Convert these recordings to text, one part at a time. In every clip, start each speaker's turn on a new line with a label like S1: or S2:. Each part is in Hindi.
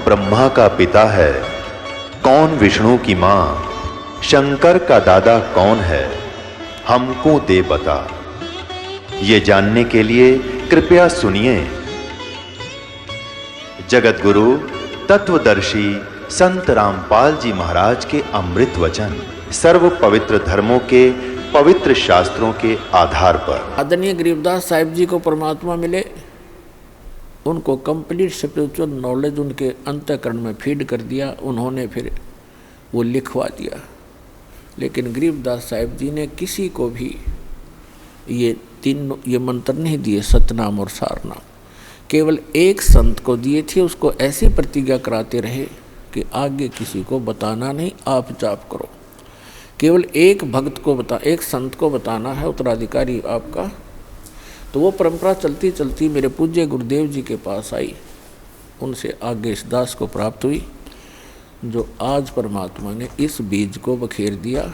S1: ब्रह्मा का पिता है, कौन विष्णु की मां, शंकर का दादा कौन है, हमको दे बता। ये जानने के लिए कृपया सुनिए। जगत गुरु तत्वदर्शी संत रामपाल जी महाराज के अमृत वचन सर्व पवित्र धर्मों के पवित्र शास्त्रों के आधार पर।
S2: आदरणीय गरीबदास साहिब जी को परमात्मा मिले, उनको कंप्लीट स्पिरिचुअल नॉलेज उनके अंतःकरण में फीड कर दिया, उन्होंने फिर वो लिखवा दिया। लेकिन गरीबदास साहिब जी ने किसी को भी ये मंत्र नहीं दिए, सतनाम और सारनाम। केवल एक संत को दिए थे, उसको ऐसी प्रतिज्ञा कराते रहे कि आगे किसी को बताना नहीं, आप जाप करो। केवल एक भक्त को एक संत को बताना है, उत्तराधिकारी आपका। तो वो परंपरा चलती चलती मेरे पूज्य गुरुदेव जी के पास आई, उनसे आगे इस दास को प्राप्त हुई, जो आज परमात्मा ने इस बीज को बखेर दिया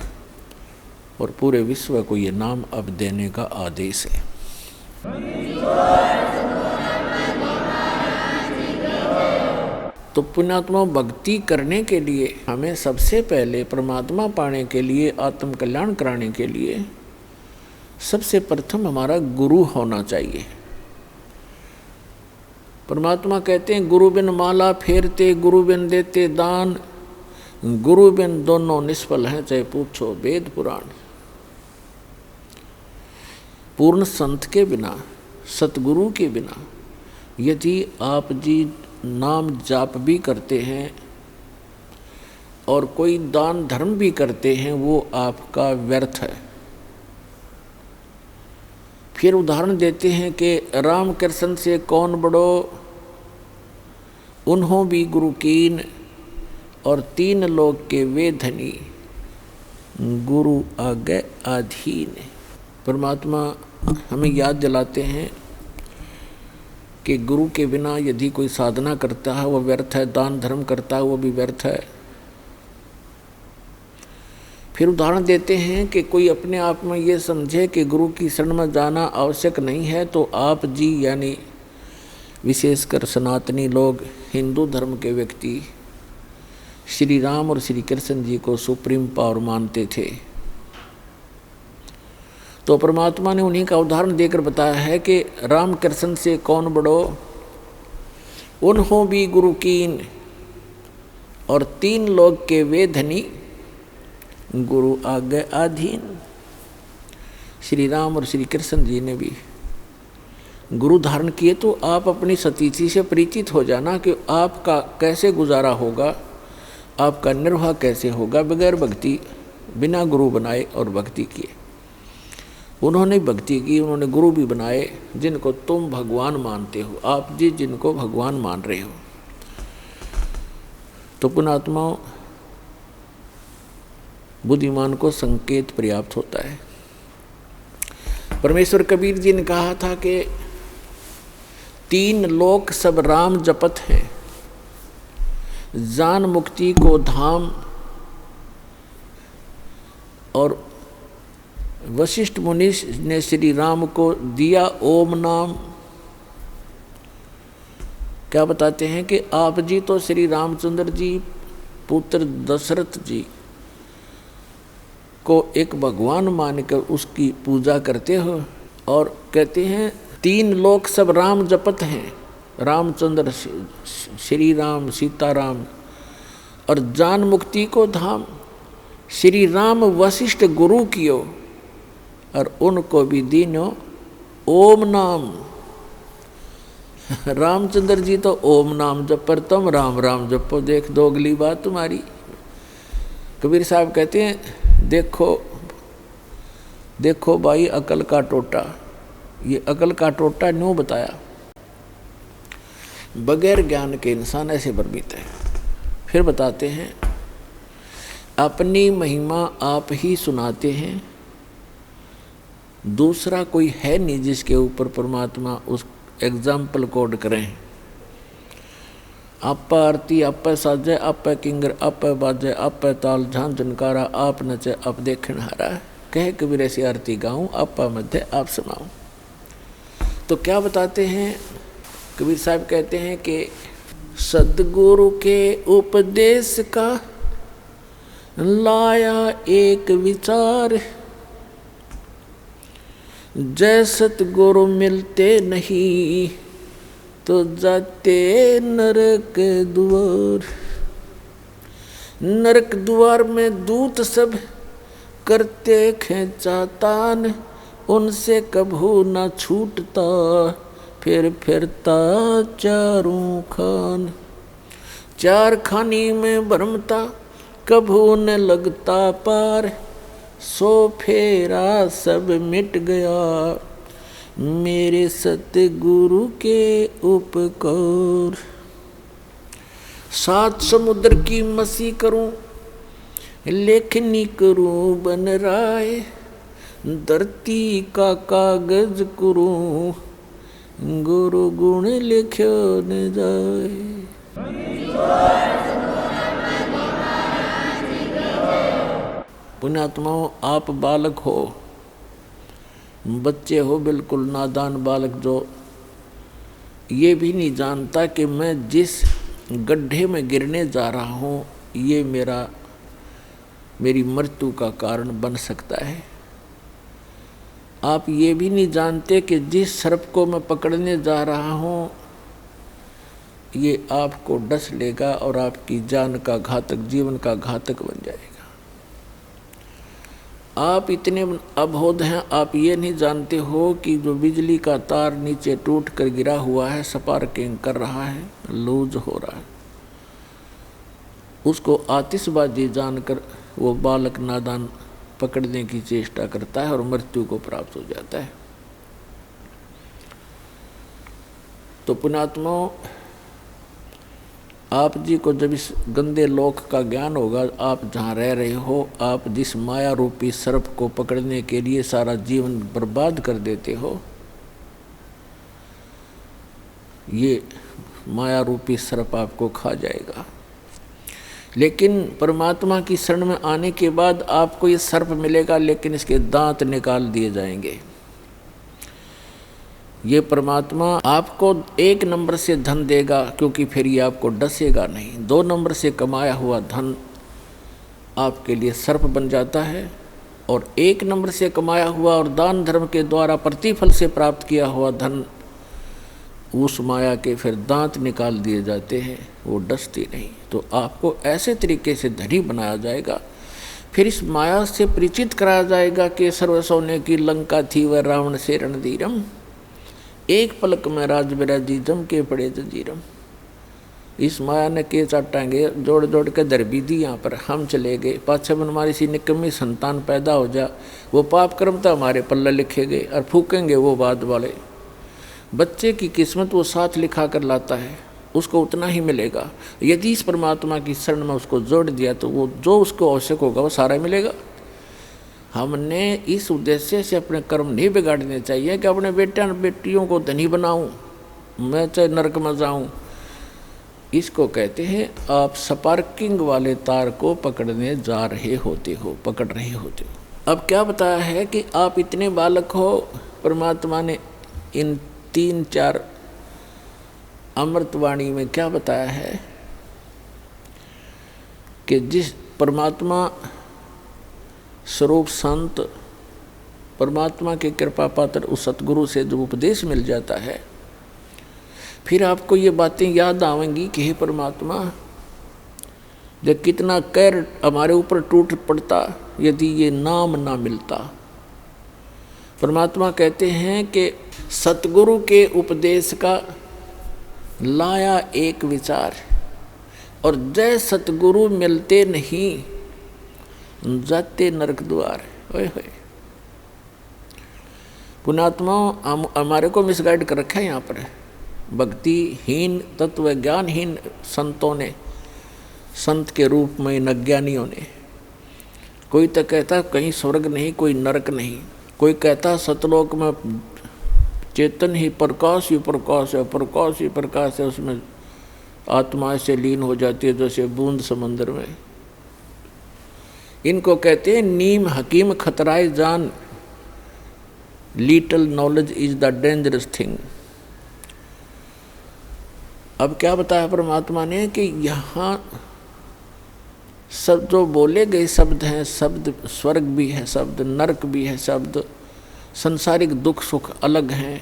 S2: और पूरे विश्व को ये नाम अब देने का आदेश है। तो पुण्यात्मा, भक्ति करने के लिए हमें सबसे पहले परमात्मा पाने के लिए, आत्म कल्याण कराने के लिए सबसे प्रथम हमारा गुरु होना चाहिए। परमात्मा कहते हैं, गुरु बिन माला फेरते, गुरु बिन देते दान, गुरु बिन दोनों निष्फल हैं, चाहे पूछो वेद पुराण। पूर्ण संत के बिना, सतगुरु के बिना यदि आप जी नाम जाप भी करते हैं और कोई दान धर्म भी करते हैं, वो आपका व्यर्थ है। फिर उदाहरण देते हैं कि राम कृष्ण से कौन बड़ो, उन्हों भी गुरु कीन, और तीन लोग के वे धनी, गुरु आगे अधीन। परमात्मा हमें याद दिलाते हैं कि गुरु के बिना यदि कोई साधना करता है वो व्यर्थ है, दान धर्म करता है वो भी व्यर्थ है। फिर उदाहरण देते हैं कि कोई अपने आप में ये समझे कि गुरु की शरण में जाना आवश्यक नहीं है, तो आप जी यानी विशेषकर सनातनी लोग, हिंदू धर्म के व्यक्ति श्री राम और श्री कृष्ण जी को सुप्रीम पावर मानते थे। तो परमात्मा ने उन्हीं का उदाहरण देकर बताया है कि राम कृष्ण से कौन बड़ो, उन्हों भी गुरु कीन, और तीन लोग के वे धनी, गुरु आगे अधीन। श्री राम और श्री कृष्ण जी ने भी गुरु धारण किए, तो आप अपनी सतीथि से परिचित हो जाना कि आपका कैसे गुजारा होगा, आपका निर्वाह कैसे होगा बगैर भक्ति, बिना गुरु बनाए और भक्ति किए। उन्होंने भक्ति की, उन्होंने गुरु भी बनाए जिनको तुम भगवान मानते हो, आप जी जिनको भगवान मान रहे हो। तो पुण्यात्माओं, बुद्धिमान को संकेत पर्याप्त होता है। परमेश्वर कबीर जी ने कहा था कि तीन लोक सब राम जपत हैं, जान मुक्ति को धाम। और वशिष्ठ मुनि ने श्री राम को दिया ओम नाम। क्या बताते हैं कि आप जी तो श्री रामचंद्र जी पुत्र दशरथ जी को एक भगवान मानकर उसकी पूजा करते हो, और कहते हैं तीन लोक सब राम जपत हैं, रामचंद्र, श्री राम, सीताराम, और जान मुक्ति को धाम। श्री राम वशिष्ठ गुरु कियो, और उनको भी दीनो ओम नाम। रामचंद्र जी तो ओम नाम जप, पर तुम राम राम जपो, देख दो अगली बात तुम्हारी। कबीर साहब कहते हैं, देखो देखो भाई अकल का टोटा। ये अकल का टोटा न्यों बताया, बगैर ज्ञान के इंसान ऐसे भ्रमित है। फिर बताते हैं, अपनी महिमा आप ही सुनाते हैं, दूसरा कोई है नहीं जिसके ऊपर परमात्मा उस एग्जाम्पल कोड करें। आप आरती आप साजे, आप किंगर आप बाजे, आप ताल झान झनकारा, आप नचे आप देखन हारा, कह कबीर ऐसी आरती गाऊं, आप मध्य आप सुनाऊं। तो क्या बताते हैं कबीर साहब, कहते हैं कि सद्गुरु के उपदेश का लाया एक विचार, जय सतगुरु मिलते नहीं तो जाते नरक द्वार। नरक द्वार में दूत सब करते खेचातान, उनसे कभू न छूटता फिर फिरता चारों खान। चार खानी में भरमता कभू न लगता पार, सो फेरा सब मिट गया मेरे सतगुरु के उपकार। सात समुद्र की मसी करूं लेखनी करूं बन राय, धरती का कागज करूं गुरु गुण लिख्यो न जाए। पुण्यात्माओं, आप बालक हो, बच्चे हो, बिल्कुल नादान बालक, जो ये भी नहीं जानता कि मैं जिस गड्ढे में गिरने जा रहा हूँ ये मेरी मृत्यु का कारण बन सकता है। आप ये भी नहीं जानते कि जिस सर्प को मैं पकड़ने जा रहा हूँ ये आपको डस लेगा और आपकी जान का घातक, जीवन का घातक बन जाएगा। आप इतने अबोध हैं, आप ये नहीं जानते हो कि जो बिजली का तार नीचे टूट कर गिरा हुआ है, स्पार्किंग कर रहा है, लूज हो रहा है, उसको आतिशबाजी जानकर वो बालक नादान पकड़ने की चेष्टा करता है और मृत्यु को प्राप्त हो जाता है। तो पुण्यात्माओं, आप जी को जब इस गंदे लोक का ज्ञान होगा, आप जहाँ रह रहे हो, आप जिस माया रूपी सर्प को पकड़ने के लिए सारा जीवन बर्बाद कर देते हो, ये माया रूपी सर्प आपको खा जाएगा। लेकिन परमात्मा की शरण में आने के बाद आपको ये सर्प मिलेगा, लेकिन इसके दांत निकाल दिए जाएंगे। ये परमात्मा आपको 1 नंबर से धन देगा, क्योंकि फिर ये आपको डसेगा नहीं। 2 नंबर से कमाया हुआ धन आपके लिए सर्प बन जाता है, और 1 नंबर से कमाया हुआ और दान धर्म के द्वारा प्रतिफल से प्राप्त किया हुआ धन, उस माया के फिर दांत निकाल दिए जाते हैं, वो डसती नहीं। तो आपको ऐसे तरीके से धनी बनाया जाएगा, फिर इस माया से परिचित कराया जाएगा कि सर्व सोने की लंका थी वह रावण से रणधीरम, एक पलक में राज बिराजी जम के पड़े जंजीरम। इस माया ने के चाटाएंगे जोड़ जोड़ के दर भी दी, यहाँ पर हम चले गए, पाछे मन हमारी सी निकम्मी संतान पैदा हो जा, वो पाप कर्म तो हमारे पल्ले लिखे गए और फूकेंगे वो बाद वाले। बच्चे की किस्मत वो साथ लिखा कर लाता है, उसको उतना ही मिलेगा। यदि इस परमात्मा की शरण में उसको जोड़ दिया तो वो जो उसको आवश्यक होगा वो सारा मिलेगा। हमने इस उद्देश्य से अपने कर्म नहीं बिगाड़ने चाहिए कि अपने बेटे बेटियों को धनी बनाऊं, मैं चाहे नरक में जाऊं। इसको कहते हैं आप स्पार्किंग वाले तार को पकड़ने जा रहे होते हो, पकड़ रहे होते हो। अब क्या बताया है कि आप इतने बालक हो, परमात्मा ने इन 3-4 अमृतवाणी में क्या बताया है कि जिस परमात्मा स्वरूप संत, परमात्मा के कृपा पात्र उस सतगुरु से जो उपदेश मिल जाता है, फिर आपको ये बातें याद आवेंगी कि हे परमात्मा, जब कितना कहर हमारे ऊपर टूट पड़ता यदि ये नाम ना मिलता। परमात्मा कहते हैं कि सतगुरु के उपदेश का लाया एक विचार, और जय सतगुरु मिलते नहीं जाते नरक द्वार। ओए होए, पुण्यात्माओं, हमारे को मिसगाइड कर रखा है यहाँ पर। भक्तिहीन तत्व ज्ञानहीन संतों ने, संत के रूप में इन अज्ञानियों ने, कोई तो कहता कहीं स्वर्ग नहीं, कोई नरक नहीं, कोई कहता सतलोक में चेतन ही प्रकाश ही प्रकाश है, प्रकाश ही प्रकाश है, उसमें आत्मा से लीन हो जाती है जैसे बूंद समंदर में। इनको कहते हैं नीम हकीम खतराए जान, little knowledge is the dangerous thing. अब क्या बताया परमात्मा ने कि यहाँ सब जो बोले गए शब्द हैं, शब्द स्वर्ग भी है, शब्द नरक भी है, शब्द संसारिक दुख सुख अलग हैं।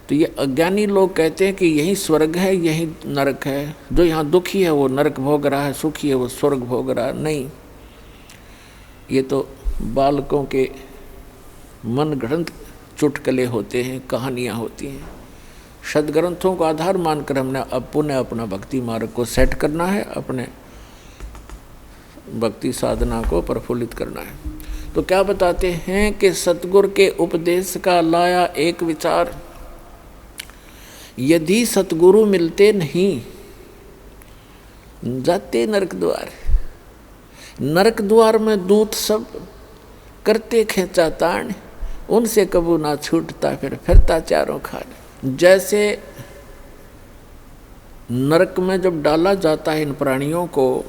S2: तो ये अज्ञानी लोग कहते हैं कि यही स्वर्ग है, यही नरक है। जो यहाँ दुखी है वो नरक भोग रहा है, सुखी है वो स्वर्ग भोग रहा है। नहीं, ये तो बालकों के मनगढ़ंत चुटकुले होते हैं, कहानियाँ होती हैं। सदग्रंथों को आधार मानकर हमने अब पुनः अपना भक्ति मार्ग को सेट करना है, अपने भक्ति साधना को प्रफुल्लित करना है। तो क्या बताते हैं कि सतगुरु के उपदेश का लाया एक विचार, यदि सतगुरु मिलते नहीं जाते नरक द्वार। नरक द्वार में दूत सब करते खेचा ताण, उनसे कबू ना छूटता फिरता चारों खान। जैसे नरक में जब डाला जाता है इन प्राणियों को,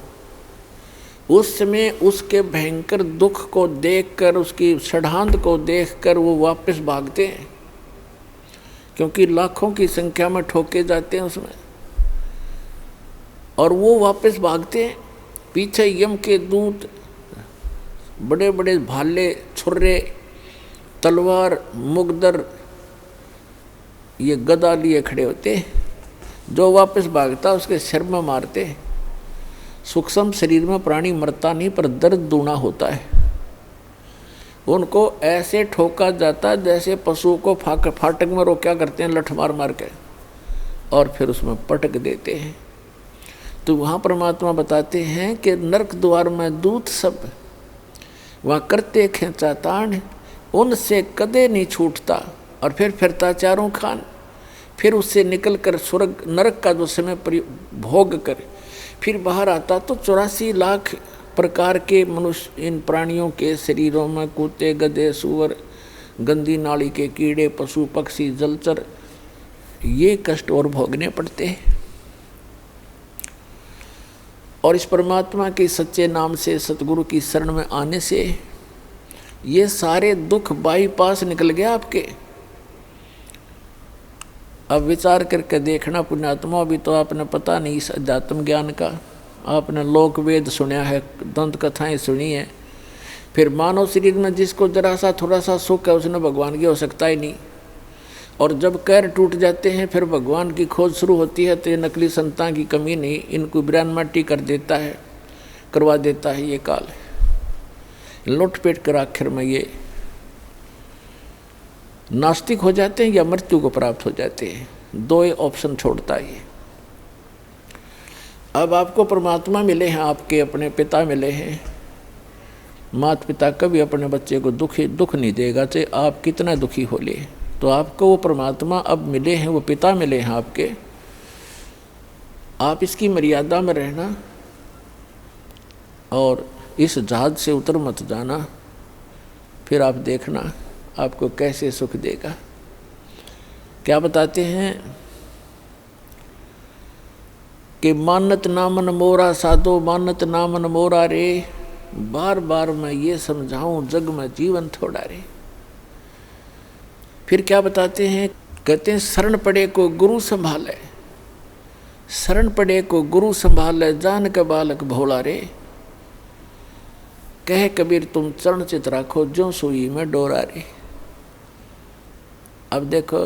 S2: उस समय उसके भयंकर दुख को देखकर, उसकी षड्हांत को देखकर वो वापस भागते हैं, क्योंकि लाखों की संख्या में ठोके जाते हैं उसमें, और वो वापस भागते हैं। पीछे यम के दूत बड़े बड़े भाले, छुर्रे, तलवार, मुगदर, ये गदा लिए खड़े होते हैं। जो वापस भागता उसके सिर में मारते हैं। सूक्ष्म शरीर में प्राणी मरता नहीं, पर दर्द दूना होता है। उनको ऐसे ठोका जाता जैसे पशु को फाटक में रोका करते हैं, लठ मार मार के, और फिर उसमें पटक देते हैं। तो वहाँ परमात्मा बताते हैं कि नरक द्वार में दूत सब वहाँ करते खेचा ताण, उनसे कदे नहीं छूटता, और फिर फिरता चारों खान। फिर उससे निकल कर स्वर्ग नरक का जो समय भोग कर फिर बाहर आता, तो 84 लाख प्रकार के मनुष्य इन प्राणियों के शरीरों में, कुत्ते, गधे, सूअर, गंदी नाली के कीड़े, पशु पक्षी, जलचर, ये कष्ट और भोगने पड़ते हैं। और इस परमात्मा के सच्चे नाम से, सतगुरु की शरण में आने से ये सारे दुख बाईपास निकल गया आपके। अब विचार करके देखना पुण्यात्मा, अभी तो आपने पता नहीं इस अध्यात्म ज्ञान का, आपने लोक वेद सुना है, दंत कथाएं सुनी है, फिर मानव शरीर में जिसको जरा सा थोड़ा सा सुख है उसने भगवान की हो सकता ही नहीं। और जब कैर टूट जाते हैं फिर भगवान की खोज शुरू होती है, तो ये नकली संतान की कमी नहीं, इनको बिरान माटी कर देता है, करवा देता है ये काल। लुटपेट कर आखिर में ये नास्तिक हो जाते हैं या मृत्यु को प्राप्त हो जाते हैं। दो ही ऑप्शन छोड़ता है ये। अब आपको परमात्मा मिले हैं, आपके अपने पिता मिले हैं। माता पिता कभी अपने बच्चे को दुख नहीं देगा, चाहे आप कितना दुखी हो ले। तो आपको वो परमात्मा अब मिले हैं, वो पिता मिले हैं आपके। आप इसकी मर्यादा में रहना और इस जहाज से उतर मत जाना, फिर आप देखना आपको कैसे सुख देगा। क्या बताते हैं कि मानत नामन मोरा साधो, मानत नामन मोरा रे, बार बार मैं ये समझाऊं जग में जीवन थोड़ा रे। फिर क्या बताते हैं, कहते हैं शरण पड़े को गुरु संभाले, शरण पड़े को गुरु संभाले, जान के बालक भोला रे। कह कबीर तुम चरण चित राखो, जो सुई में डोरा रे। अब देखो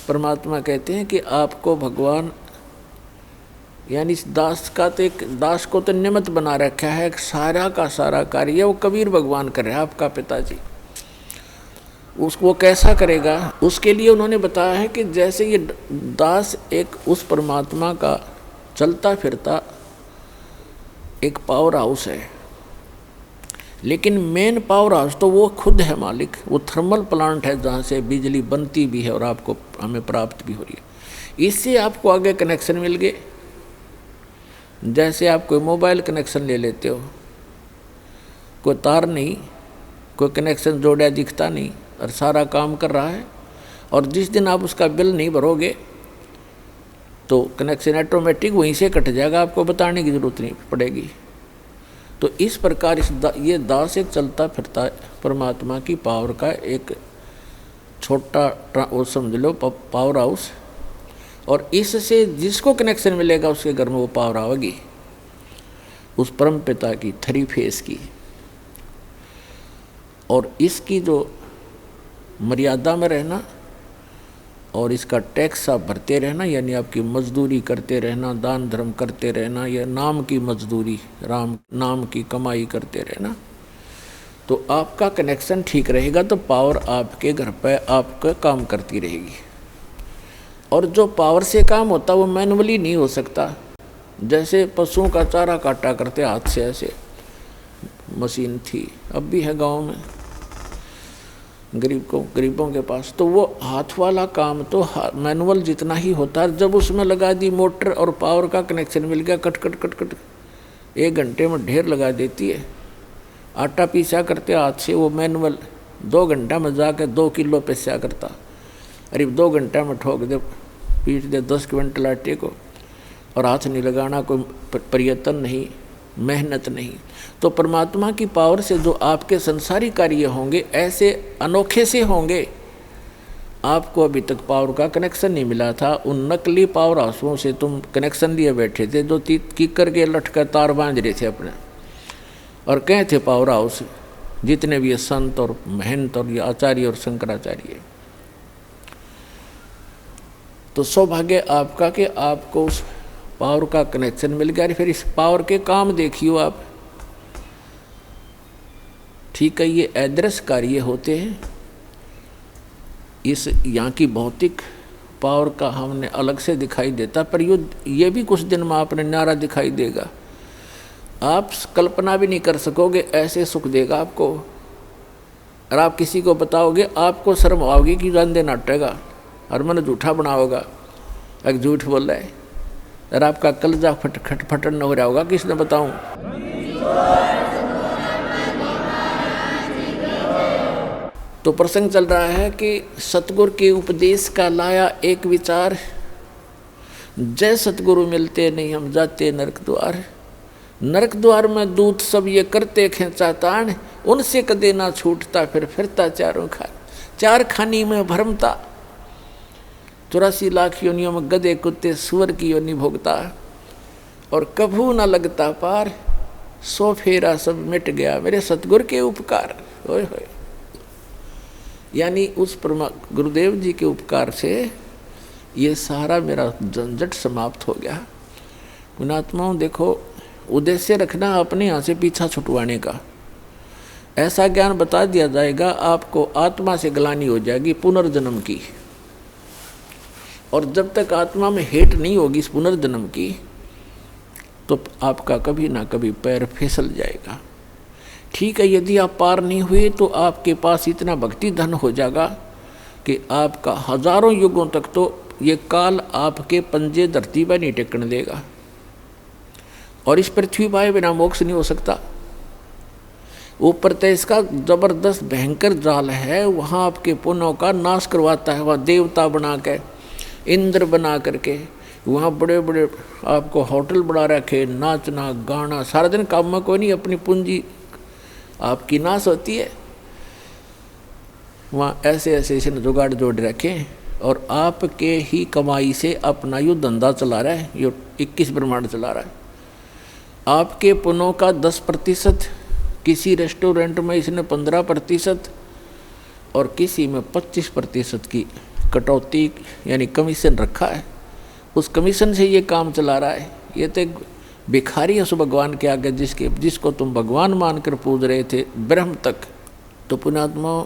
S2: परमात्मा कहते हैं कि आपको भगवान, यानी इस दास का तो, एक दास को तो निमित्त बना रखा है, सारा का सारा कार्य वो कबीर भगवान कर रहे हैं, आपका पिताजी। उसको कैसा करेगा, उसके लिए उन्होंने बताया है कि जैसे ये दास एक उस परमात्मा का चलता फिरता एक पावर हाउस है, लेकिन मेन पावर हाउस तो वो खुद है मालिक। वो थर्मल प्लांट है जहाँ से बिजली बनती भी है और आपको हमें प्राप्त भी हो रही है। इससे आपको आगे कनेक्शन मिल गए। जैसे आप कोई मोबाइल कनेक्शन ले लेते हो, कोई तार नहीं, कोई कनेक्शन जोड़ा दिखता नहीं और सारा काम कर रहा है, और जिस दिन आप उसका बिल नहीं भरोगे तो कनेक्शन ऑटोमेटिक वहीं से कट जाएगा, आपको बताने की ज़रूरत नहीं पड़ेगी। तो इस प्रकार ये दास एक चलता फिरता परमात्मा की पावर का एक छोटा वो समझ लो पावर हाउस, और इससे जिसको कनेक्शन मिलेगा उसके घर में वो पावर आएगी, उस परम पिता की 3 फेस की। और इसकी जो मर्यादा में रहना और इसका टैक्स आप भरते रहना, यानी आपकी मजदूरी करते रहना, दान धर्म करते रहना, या नाम की मजदूरी, राम नाम की कमाई करते रहना, तो आपका कनेक्शन ठीक रहेगा तो पावर आपके घर पे आपका काम करती रहेगी। और जो पावर से काम होता वो मैनुअली नहीं हो सकता। जैसे पशुओं का चारा काटा करते हाथ से, ऐसे मशीन थी, अब भी है गांव में गरीबों के पास, तो वो हाथ वाला काम तो मैनुअल जितना ही होता है। जब उसमें लगा दी मोटर और पावर का कनेक्शन मिल गया, कट कट कट कट 1 घंटे में ढेर लगा देती है। आटा पीसा करते हाथ से, वो मैनुअल 2 घंटा में जाकर 2 किलो पीसा करता। अरे 2 घंटा में ठोक दे, पीट दे 10 क्विंटल आटे को, और हाथ नहीं लगाना, कोई प्रयत्न नहीं, मेहनत नहीं। तो परमात्मा की पावर से जो आपके संसारी कार्य होंगे ऐसे अनोखे से होंगे। आपको अभी तक पावर का कनेक्शन नहीं मिला था, उन नकली पावर हाउसों से तुम कनेक्शन लिए बैठे थे, जो कीकर के लटकर तार बांध रहे थे अपने, और कहे थे पावर हाउस जितने भी संत और महंत और ये आचार्य और शंकराचार्य। तो सौभाग्य आपका कि आपको उस पावर का कनेक्शन मिल गया। फिर इस पावर के काम देखियो आप, ठीक है, ये अदृश्य कार्य होते हैं। इस यहाँ की भौतिक पावर का हमने अलग से दिखाई देता, पर ये भी कुछ दिन में आपने न्यारा दिखाई देगा। आप कल्पना भी नहीं कर सकोगे, ऐसे सुख देगा आपको। और आप किसी को बताओगे, आपको शर्म आओगी कि जान दे नाटेगा और मन झूठा बनाओगा, एक झूठ बोल रहा है, और आपका कलजा फटन न हो रहा होगा, किसने बताऊं। तो प्रसंग चल रहा है कि सतगुरु के उपदेश का लाया एक विचार, जय सतगुरु मिलते नहीं हम जाते नरक द्वार। नरक द्वार में दूत सब ये करते खेचा तान, उनसे कदे ना छूटता फिर फिरता चारों खान। 4 खानी में भरमता, 84 लाख योनियों में गधे कुत्ते सुअर की योनि भोगता, और कभू न लगता पार, 100 फेरा सब मिट गया मेरे सतगुरु के उपकार। होय होय, यानी उस गुरुदेव जी के उपकार से ये सारा मेरा झंझट समाप्त हो गया। पुणात्माओं देखो, उद्देश्य रखना अपने यहाँ से पीछा छुटवाने का। ऐसा ज्ञान बता दिया जाएगा, आपको आत्मा से ग्लानि हो जाएगी पुनर्जन्म की, और जब तक आत्मा में हेट नहीं होगी इस पुनर्जन्म की, तो आपका कभी ना कभी पैर फिसल जाएगा। ठीक है, यदि आप पार नहीं हुए तो आपके पास इतना भक्ति धन हो जाएगा कि आपका हजारों युगों तक तो ये काल आपके पंजे धरती पर नहीं टेकने देगा, और इस पृथ्वी पर बिना मोक्ष नहीं हो सकता। ऊपर तो इसका जबरदस्त भयंकर जाल है, वहाँ आपके पुण्यों का नाश करवाता है। वहाँ देवता बना के, इंद्र बना करके, वहाँ बड़े बड़े आपको होटल बना रखे, नाचना गाना, सारा दिन काम में कोई नहीं, अपनी पूंजी आपकी नाश होती है। वहाँ ऐसे ऐसे जुगाड़ जोड़ रखे, और आपके ही कमाई से अपना यो धंधा चला रहा है, यो 21 ब्रह्मांड चला रहा है। आपके पुण्यों का 10%, किसी रेस्टोरेंट में इसने 15% और किसी में 25% की कटौती यानी कमीशन रखा है। उस कमीशन से ये काम चला रहा है। ये तो एक भिखारी है उस भगवान के आगे, जिसको तुम भगवान मानकर पूज रहे थे ब्रह्म तक। तो पुण्यात्मा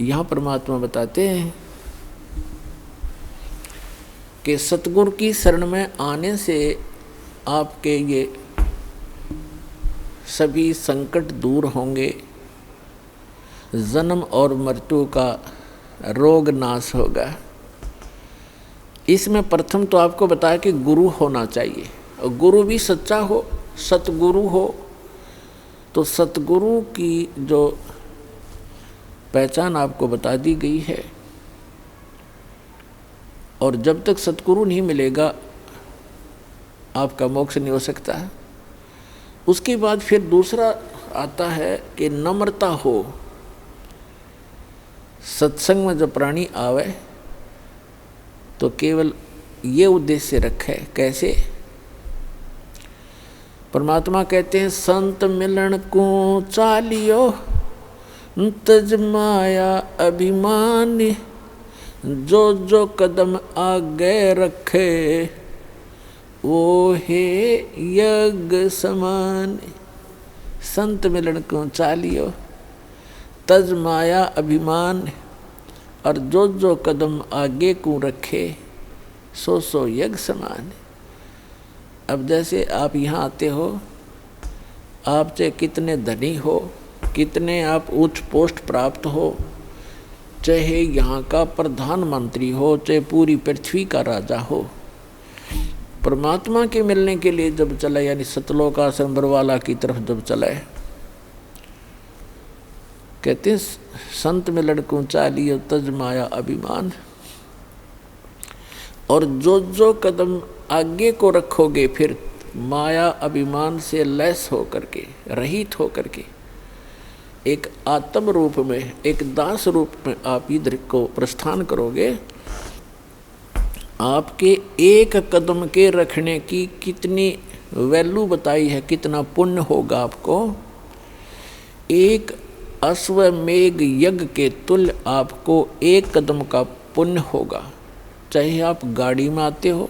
S2: यहाँ परमात्मा बताते हैं कि सतगुरु की शरण में आने से आपके ये सभी संकट दूर होंगे, जन्म और मृत्यु का रोग नाश होगा। इसमें प्रथम तो आपको बताया कि गुरु होना चाहिए, और गुरु भी सच्चा हो, सतगुरु हो। तो सतगुरु की जो पहचान आपको बता दी गई है, और जब तक सतगुरु नहीं मिलेगा आपका मोक्ष नहीं हो सकता है। उसके बाद फिर दूसरा आता है कि नम्रता हो। सत्संग में जब प्राणी आवे तो केवल ये उद्देश्य रखे। कैसे? परमात्मा कहते हैं संत मिलन को चालियो तज माया अभिमान, जो जो कदम आगे रखे वो है यज्ञ समान। संत मिलन को चालियो तज माया अभिमान, और जो जो कदम आगे को रखे सो सो यज्ञ समान। अब जैसे आप यहाँ आते हो, आप चाहे कितने धनी हो, कितने आप उच्च पोस्ट प्राप्त हो, चाहे यहाँ का प्रधानमंत्री हो, चाहे पूरी पृथ्वी का राजा हो, परमात्मा के मिलने के लिए जब चले, यानी सतलोक आश्रम बरवाला की तरफ जब चले, कहते हैं संत मिलन को चालियो तज माया अभिमान, और जो जो कदम आगे को रखोगे फिर माया अभिमान से लैस होकर के, रहित होकर के, एक आत्म रूप में, एक दास रूप में आप इधर को प्रस्थान करोगे। आपके एक कदम के रखने की कितनी वैल्यू बताई है, कितना पुण्य होगा आपको। एक अश्वमेघ यज्ञ के तुल्य आपको एक कदम का पुण्य होगा। चाहे आप गाड़ी में आते हो,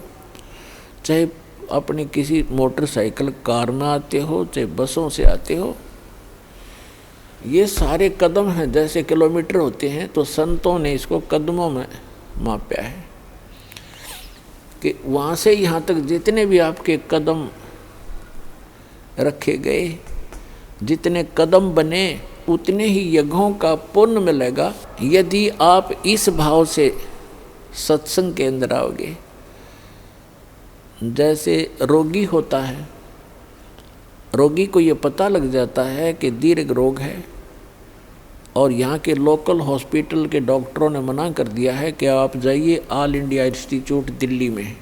S2: चाहे अपनी किसी मोटरसाइकिल कार में आते हो, चाहे बसों से आते हो, ये सारे कदम हैं। जैसे किलोमीटर होते हैं तो संतों ने इसको कदमों में मापा है कि वहाँ से यहाँ तक जितने भी आपके कदम रखे गए, जितने कदम बने, उतने ही यज्ञों का पुण्य मिलेगा यदि आप इस भाव से सत्संग के अंदर आओगे। जैसे रोगी होता है, रोगी को ये पता लग जाता है कि दीर्घ रोग है, और यहाँ के लोकल हॉस्पिटल के डॉक्टरों ने मना कर दिया है कि आप जाइए ऑल इंडिया इंस्टीट्यूट दिल्ली में।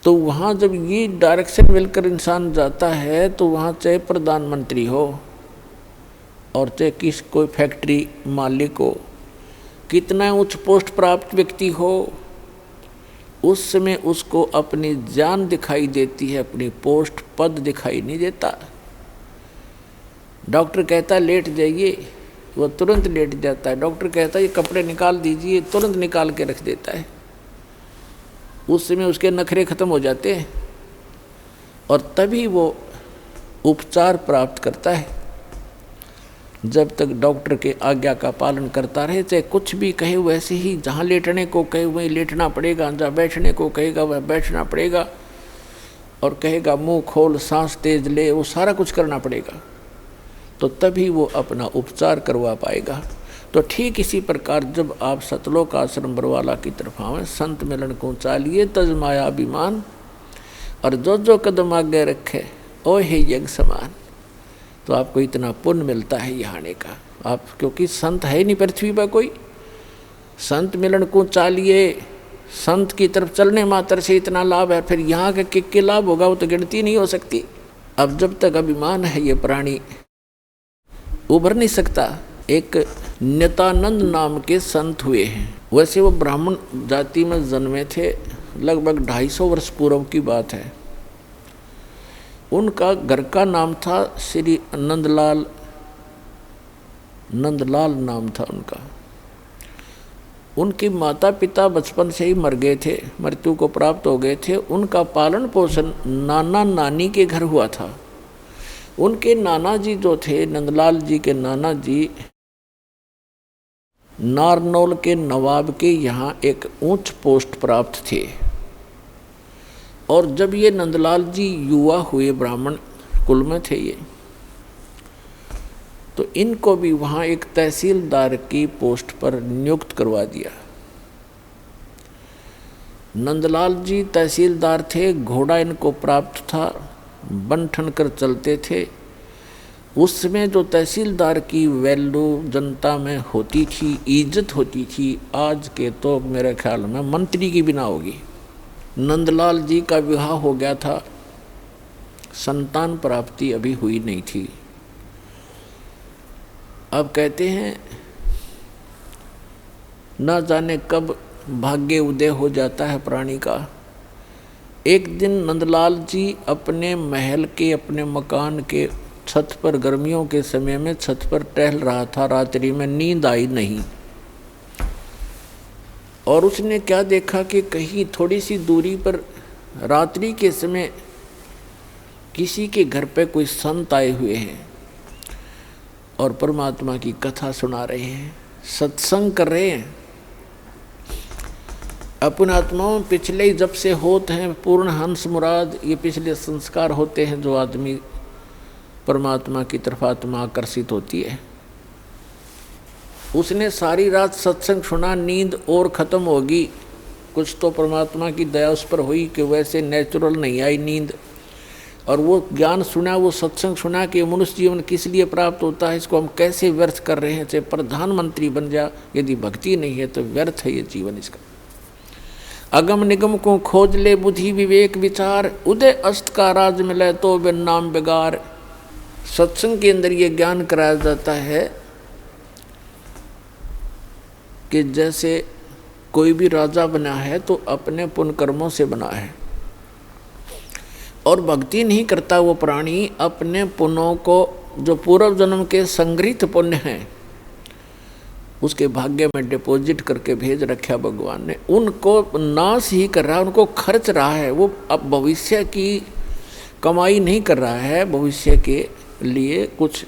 S2: तो वहाँ जब ये डायरेक्शन मिलकर इंसान जाता है तो वहाँ चाहे प्रधानमंत्री हो और चाहे किस कोई फैक्ट्री मालिक हो, कितना उच्च पोस्ट प्राप्त व्यक्ति हो, उस समय उसको अपनी जान दिखाई देती है, अपनी पोस्ट पद दिखाई नहीं देता। डॉक्टर कहता लेट जाइए, वो तुरंत लेट जाता है। डॉक्टर कहता ये कपड़े निकाल दीजिए, तुरंत निकाल के रख देता है। उस समय उसके नखरे खत्म हो जाते हैं और तभी वो उपचार प्राप्त करता है। जब तक डॉक्टर के आज्ञा का पालन करता रहे, चाहे कुछ भी कहे वैसे ही, जहाँ लेटने को कहे वहीं लेटना पड़ेगा, जहाँ बैठने को कहेगा वह बैठना पड़ेगा, और कहेगा मुंह खोल, सांस तेज ले, वो सारा कुछ करना पड़ेगा, तो तभी वो अपना उपचार करवा पाएगा। तो ठीक इसी प्रकार जब आप सतलोक आश्रम बरवाला की तरफ आवें, संत मिलन को चालिए तज माया अभिमान, और जो जो कदम आगे रखे ओ हे यज्ञ समान, तो आपको इतना पुण्य मिलता है यहाँ आने का। आप क्योंकि संत है नहीं पृथ्वी पर कोई, संत मिलन को चालिए, संत की तरफ चलने मात्र से इतना लाभ है, फिर यहाँ का किक लाभ होगा वो तो गिनती नहीं हो सकती। अब जब तक अभिमान है ये प्राणी उभर नहीं सकता। एक नित्यानंद नाम के संत हुए हैं, वैसे वो ब्राह्मण जाति में जन्मे थे, लगभग 250 वर्ष पूर्व की बात है। उनका घर का नाम था श्री नंदलाल, नंदलाल नाम था उनका। उनके माता पिता बचपन से ही मर गए थे, मृत्यु को प्राप्त हो गए थे। उनका पालन पोषण नाना नानी के घर हुआ था। उनके नाना जी जो थे, नंदलाल जी के नाना जी, नारनौल के नवाब के यहाँ एक उच्च पोस्ट प्राप्त थे। और जब ये नंदलाल जी युवा हुए, ब्राह्मण कुल में थे ये, तो इनको भी वहाँ एक तहसीलदार की पोस्ट पर नियुक्त करवा दिया। नंदलाल जी तहसीलदार थे, घोड़ा इनको प्राप्त था, बन ठन कर चलते थे। उस समय जो तहसीलदार की वैल्यू जनता में होती थी, इज्जत होती थी, आज के तो मेरे ख्याल में मंत्री की बिना होगी। नंदलाल जी का विवाह हो गया था, संतान प्राप्ति अभी हुई नहीं थी। अब कहते हैं ना जाने कब भाग्य उदय हो जाता है प्राणी का। एक दिन नंदलाल जी अपने महल के, अपने मकान के छत पर गर्मियों के समय में छत पर टहल रहा था। रात्रि में नींद आई नहीं और उसने क्या देखा कि कहीं थोड़ी सी दूरी पर रात्रि के समय किसी के घर पे कोई संत आए हुए हैं और परमात्मा की कथा सुना रहे हैं, सत्संग कर रहे हैं। अपन आत्माओं पिछले जब से होते हैं पूर्ण हंस मुराद, ये पिछले संस्कार होते हैं जो आदमी परमात्मा की तरफ आत्मा आकर्षित होती है। उसने सारी रात सत्संग सुना, नींद और ख़त्म होगी। कुछ तो परमात्मा की दया उस पर हुई कि वैसे नेचुरल नहीं आई नींद, और वो ज्ञान सुना, वो सत्संग सुना कि मनुष्य जीवन किस लिए प्राप्त होता है, इसको हम कैसे व्यर्थ कर रहे हैं। चाहे प्रधानमंत्री बन जा, यदि भक्ति नहीं है तो व्यर्थ है ये जीवन इसका। अगम निगम को खोज ले बुद्धि विवेक विचार, उदय अस्त का राज मिले तो बिन नाम बेगार। सत्संग के अंदर ये ज्ञान कराया जाता है कि जैसे कोई भी राजा बना है तो अपने पुण्य कर्मों से बना है, और भक्ति नहीं करता वो प्राणी अपने पुण्यों को, जो पूर्व जन्म के संग्रहित पुण्य हैं, उसके भाग्य में डिपॉजिट करके भेज रखा भगवान ने। उनको नाश ही कर रहा है, उनको खर्च रहा है। वो अब भविष्य की कमाई नहीं कर रहा है, भविष्य के लिए कुछ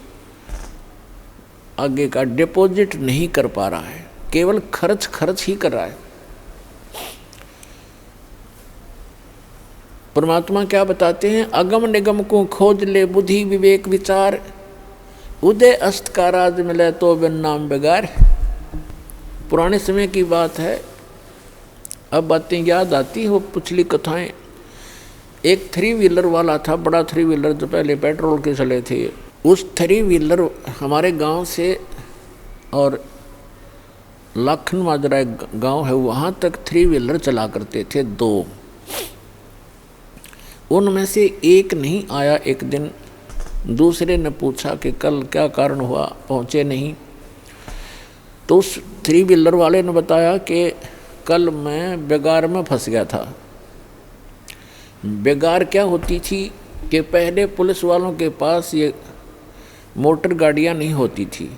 S2: आगे का डिपॉजिट नहीं कर पा रहा है, केवल खर्च ही कर रहा है। परमात्मा क्या बताते हैं, अगम निगम को खोज ले बुद्धि विवेक विचार, उदय अस्त का राज मिले तो बिन नाम बेगार। पुराने समय की बात है, अब बातें याद आती है वो पिछली कथाएं। एक 3 व्हीलर वाला था, बड़ा 3 व्हीलर जो पहले पेट्रोल के चले थे। उस 3 व्हीलर हमारे गांव से और लाखन माजरा एक गाँव है, वहाँ तक 3 व्हीलर चला करते थे 2। उनमें से एक नहीं आया। एक दिन दूसरे ने पूछा कि कल क्या कारण हुआ, पहुँचे नहीं। तो उस 3 व्हीलर वाले ने बताया कि कल मैं बेगार में फंस गया था। बेगार क्या होती थी कि पहले पुलिस वालों के पास ये मोटर गाड़ियाँ नहीं होती थी।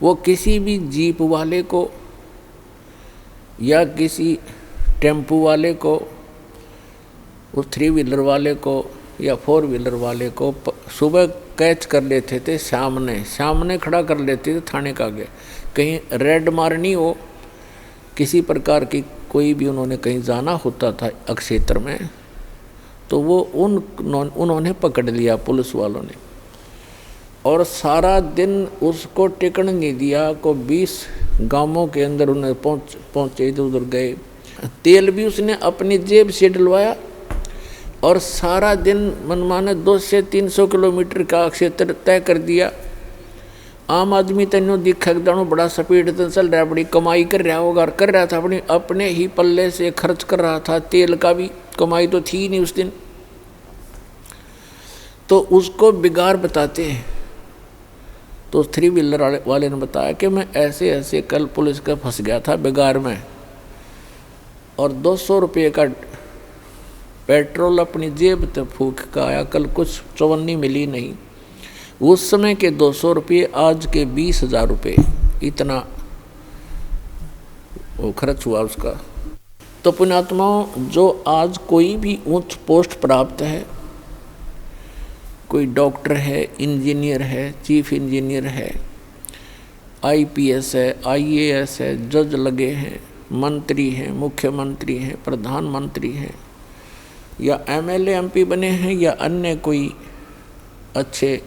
S2: वो किसी भी जीप वाले को या किसी टेम्पू वाले को, उस 3 व्हीलर वाले को या 4 व्हीलर वाले को सुबह कैच कर लेते थे, सामने खड़ा कर लेते थे थाने का आगे। कहीं रेड मारनी हो, किसी प्रकार की कोई भी उन्होंने कहीं जाना होता था क्षेत्र में, तो वो उन्होंने पकड़ लिया पुलिस वालों ने, और सारा दिन उसको टिकन नहीं दिया। को 20 गांवों के अंदर उन्हें पहुँचे, इधर उधर गए। तेल भी उसने अपनी जेब से डलवाया, और सारा दिन मनमाने 200 से 300 किलोमीटर का क्षेत्र तय कर दिया। आम आदमी तेनों दिखा दानो बड़ा स्पीड से चल रहा है, बड़ी कमाई कर रहा होगा, कर रहा था अपने ही पल्ले से खर्च कर रहा था। तेल का भी कमाई तो थी नहीं उस दिन। तो उसको बिगाड़ बताते हैं। तो 3 व्हीलर वाले ने बताया कि मैं ऐसे ऐसे कल पुलिस का फंस गया था बिगाड़ में, और 200 रुपये का पेट्रोल अपनी जेब तक फूक का आया। कल कुछ चवन्नी मिली नहीं। उस समय के 200 रुपये आज के 20,000 रुपये, इतना वो खर्च हुआ उसका। तो पुण्यात्माओं, जो आज कोई भी उच्च पोस्ट प्राप्त है, कोई डॉक्टर है, इंजीनियर है, चीफ इंजीनियर है, IPS है, IAS है, जज लगे हैं, मंत्री हैं, मुख्यमंत्री हैं, प्रधानमंत्री हैं, या MLA MP बने हैं, या अन्य कोई अच्छे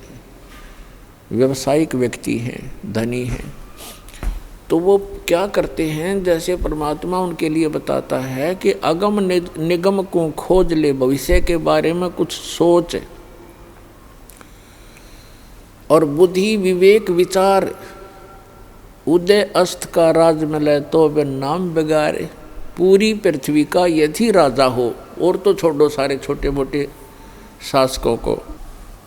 S2: व्यावसायिक व्यक्ति हैं, धनी हैं, तो वो क्या करते हैं, जैसे परमात्मा उनके लिए बताता है कि अगम निगम को खोज ले, भविष्य के बारे में कुछ सोच, और बुद्धि विवेक विचार, उदय अस्त का राज मिले तो बिन नाम बेगारे। पूरी पृथ्वी का यदि राजा हो, और तो छोड़ो सारे छोटे मोटे शासकों को,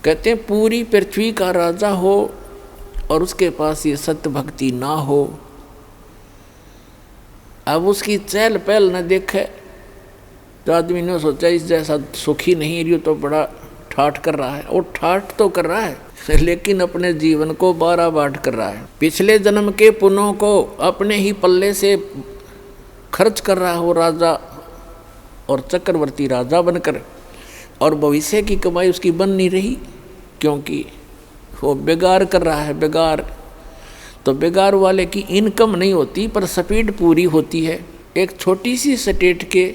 S2: कहते हैं पूरी पृथ्वी का राजा हो और उसके पास ये सत्य भक्ति ना हो, अब उसकी चहल पहल न देखे तो आदमी ने सोचा इस जैसा सुखी नहीं रही तो बड़ा ठाठ कर रहा है। और ठाठ तो कर रहा है लेकिन अपने जीवन को 12 बाट कर रहा है। पिछले जन्म के पुण्यों को अपने ही पल्ले से खर्च कर रहा हो राजा और चक्रवर्ती राजा बनकर, और भविष्य की कमाई उसकी बन नहीं रही क्योंकि वो बेगार कर रहा है। बेगार तो बेगार वाले की इनकम नहीं होती पर स्पीड पूरी होती है। एक छोटी सी स्टेट के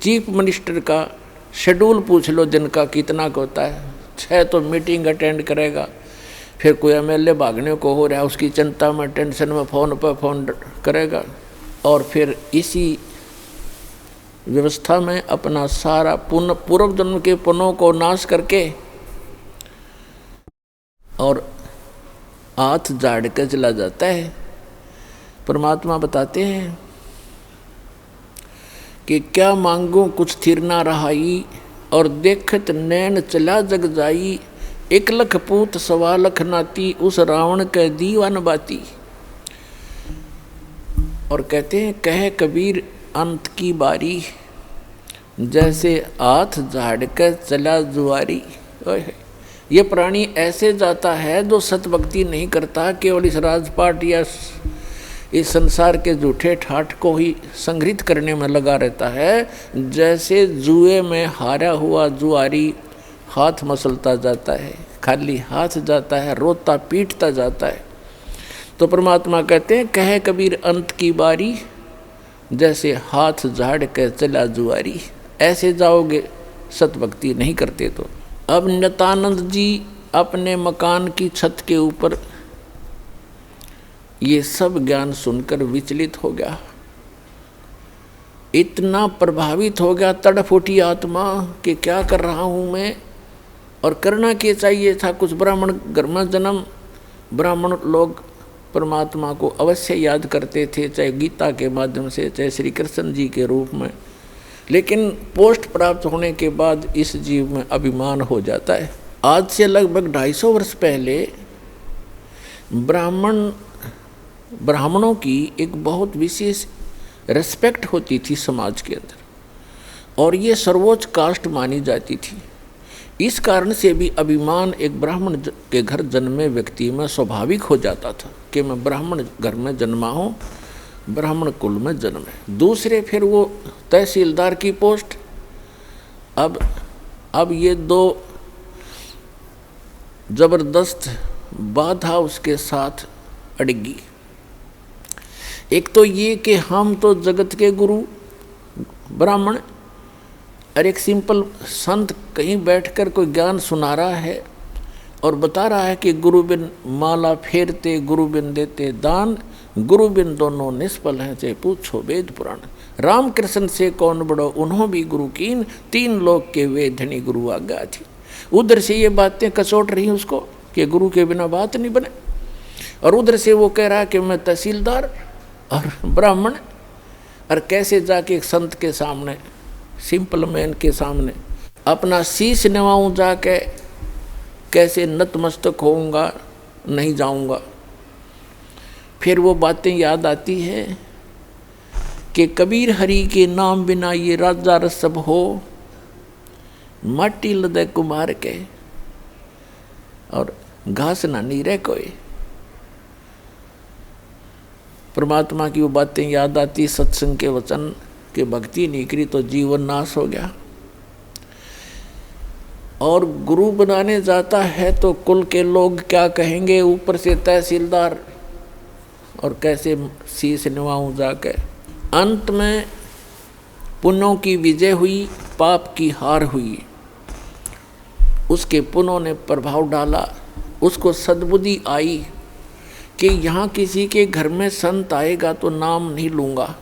S2: चीफ मिनिस्टर का शेड्यूल पूछ लो दिन का कितना का होता है। 6 तो मीटिंग अटेंड करेगा, फिर कोई एमएलए भागने को हो रहा है उसकी चिंता में टेंशन में फ़ोन पर फ़ोन करेगा, और फिर इसी व्यवस्था में अपना सारा पूर्व जन्म के पुण्यों को नाश करके और हाथ झाड़ के चला जाता है। परमात्मा बताते हैं कि क्या मांगूं कुछ थिर ना रहाई, और देखत नैन चला जग जाई, 1 लख पूत 1.25 लाख नाती, उस रावण के दीवान बाती। और कहते हैं कहे कबीर अंत की बारी, जैसे हाथ झाड़ कर चला जुआरी। ये प्राणी ऐसे जाता है जो सतभक्ति नहीं करता, केवल इस राजपाट या इस संसार के झूठे ठाठ को ही संग्रहित करने में लगा रहता है। जैसे जुए में हारा हुआ जुआरी हाथ मसलता जाता है, खाली हाथ जाता है, रोता पीटता जाता है। तो परमात्मा कहते हैं कहे कबीर अंत की बारी, जैसे हाथ झाड़ के चला जुआरी। ऐसे जाओगे सतभक्ति नहीं करते तो। अब नित्यानंद जी अपने मकान की छत के ऊपर ये सब ज्ञान सुनकर विचलित हो गया, इतना प्रभावित हो गया, तड़फ उठी आत्मा कि क्या कर रहा हूँ मैं, और करना क्या चाहिए था। कुछ ब्राह्मण घर में जन्म, ब्राह्मण लोग परमात्मा को अवश्य याद करते थे, चाहे गीता के माध्यम से, चाहे श्री कृष्ण जी के रूप में। लेकिन पोस्ट प्राप्त होने के बाद इस जीव में अभिमान हो जाता है। आज से लगभग 250 वर्ष पहले ब्राह्मणों की एक बहुत विशेष रिस्पेक्ट होती थी समाज के अंदर, और ये सर्वोच्च कास्ट मानी जाती थी। इस कारण से भी अभिमान एक ब्राह्मण के घर जन्मे व्यक्ति में स्वाभाविक हो जाता था कि मैं ब्राह्मण घर में जन्मा हूँ, ब्राह्मण कुल में जन्म है। दूसरे फिर वो तहसीलदार की पोस्ट। अब ये 2 जबरदस्त बाधा उसके साथ अड़गी। एक तो ये कि हम तो जगत के गुरु ब्राह्मण, और एक सिंपल संत कहीं बैठकर कोई ज्ञान सुना रहा है और बता रहा है कि गुरु बिन माला फेरते, गुरु बिन देते दान, गुरु बिन दोनों निष्फल हैं, चाहे पूछो वेद पुराण। राम कृष्ण से कौन बड़ो उन्हों भी गुरु कीन, 3 लोक के वे धनी गुरु आज्ञा थी। उधर से ये बातें कसोट रही उसको कि गुरु के बिना बात नहीं बने, और उधर से वो कह रहा कि मैं तहसीलदार और ब्राह्मण, और कैसे जाके एक संत के सामने, सिंपल मैन के सामने अपना शीश नवाऊं, जाके कैसे नतमस्तक होऊंगा, नहीं जाऊंगा। फिर वो बातें याद आती है कि कबीर हरि के नाम बिना ये राजा रसब हो, माटी लदे कुमार के, और घास ना नहीं रह कोई। परमात्मा की वो बातें याद आती, सत्संग के वचन के भक्ति नहीं करी तो जीवन नाश हो गया। और गुरु बनाने जाता है तो कुल के लोग क्या कहेंगे, ऊपर से तहसीलदार, और कैसे शीश निभाऊं जाके। अंत में पुण्यों की विजय हुई, पाप की हार हुई। उसके पुण्यों ने प्रभाव डाला, उसको सद्बुद्धि आई कि यहाँ किसी के घर में संत आएगा तो नाम नहीं लूँगा।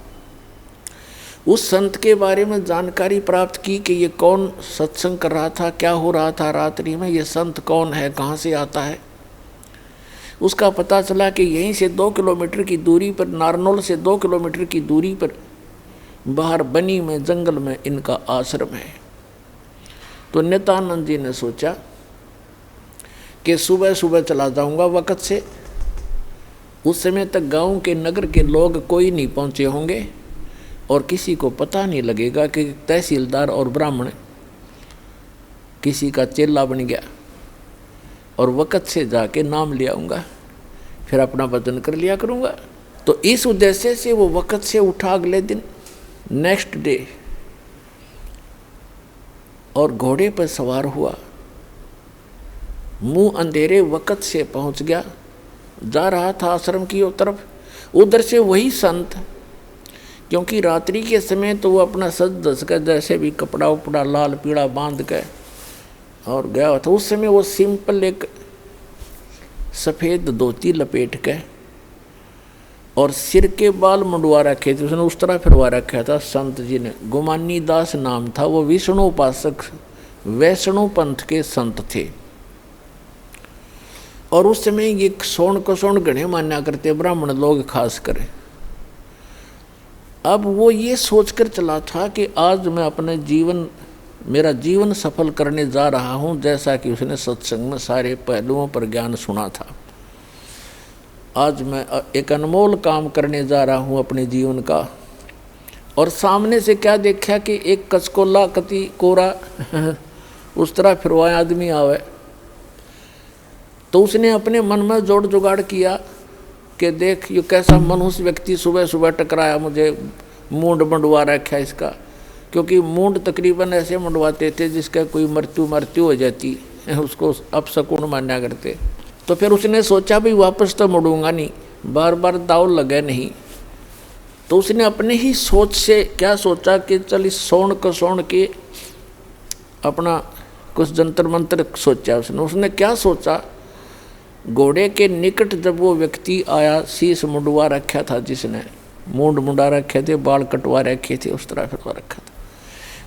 S2: उस संत के बारे में जानकारी प्राप्त की कि ये कौन सत्संग कर रहा था, क्या हो रहा था रात्रि में, ये संत कौन है, कहाँ से आता है। उसका पता चला कि यहीं से 2 किलोमीटर की दूरी पर, नारनौल से 2 किलोमीटर की दूरी पर बाहर बनी में जंगल में इनका आश्रम है। तो नित्यानंद जी ने सोचा कि सुबह सुबह चला जाऊंगा वक़्त से, उस समय तक गांव के नगर के लोग कोई नहीं पहुंचे होंगे, और किसी को पता नहीं लगेगा कि तहसीलदार और ब्राह्मण किसी का चेला बन गया, और वक़्त से जाके नाम ले आऊँगा, फिर अपना वजन कर लिया करूँगा। तो इस उद्देश्य से वो वक़्त से उठा अगले दिन, नेक्स्ट डे, और घोड़े पर सवार हुआ, मुंह अंधेरे वक़्त से पहुंच गया, जा रहा था आश्रम की तरफ। उधर से वही संत, क्योंकि रात्रि के समय तो वो अपना सज धज कर जैसे भी कपड़ा उपड़ा लाल पीला बांध के और गया था। उस समय वो सिंपल एक सफ़ेद धोती लपेट के और सिर के बाल मुंडवा रखे थे, उसने उस तरह फिरवा रखा था संत जी ने। गुमानी दास नाम था, वो विष्णु उपासक वैष्णव पंथ के संत थे। और उस समय ये सोन को सोन गणे मान्या करते ब्राह्मण लोग खास कर। अब वो ये सोचकर चला था कि आज मैं अपने जीवन, मेरा जीवन सफल करने जा रहा हूँ, जैसा कि उसने सत्संग में सारे पहलुओं पर ज्ञान सुना था। आज मैं एक अनमोल काम करने जा रहा हूँ अपने जीवन का। और सामने से क्या देखा कि एक कचकोला कति कोरा उस तरह फिरवाया आदमी आवे, तो उसने अपने मन में जोड़ जुगाड़ किया कि देख ये कैसा मनुष्य व्यक्ति सुबह सुबह टकराया, मुझे मूंड मंडवा रखा इसका। क्योंकि मूंड तकरीबन ऐसे मंडवाते थे जिसका कोई मृत्यु हो जाती, उसको अपशकुन मान्या करते। तो फिर उसने सोचा भी वापस तो मुड़ूंगा नहीं, बार बार दाव लगे नहीं। तो उसने अपने ही सोच से क्या सोचा कि चल इस सोन को सोन के अपना कुछ जंतर मंत्र सोचा। उसने क्या सोचा, घोड़े के निकट जब वो व्यक्ति आया, शीश मुंडवा रखा था जिसने, मूंड मुंडा रखे थे, बाल कटवा रखे थे, उस तरह फिरवा रखा था,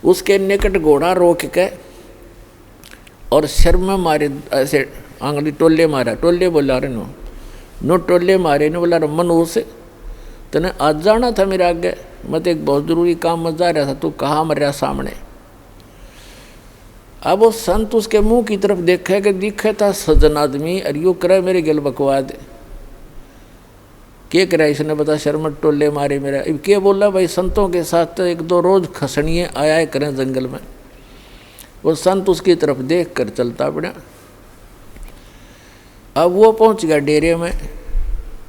S2: उसके निकट घोड़ा रोक के और सिर में मारे, ऐसे आंगली टोले मारा, टोले बोला रे नो टोले मारे ने, बोला मनु से तने आज जाना था मेरे आगे, मैं तो एक बहुत जरूरी काम में जा रहा था, तू कहाँ मर रहा सामने। अब वो संत उसके मुंह की तरफ देखे कि दिखे था सज्जन आदमी, और यू करे मेरे गल बकवाद के करा, इसने बता शर्म टोले मारे मेरा। अब क्या बोला भाई, संतों के साथ तो एक दो रोज खसनिए आया करें जंगल में। वो संत उसकी तरफ देख कर चलता पड़ा। अब वो पहुंच गया डेरे में,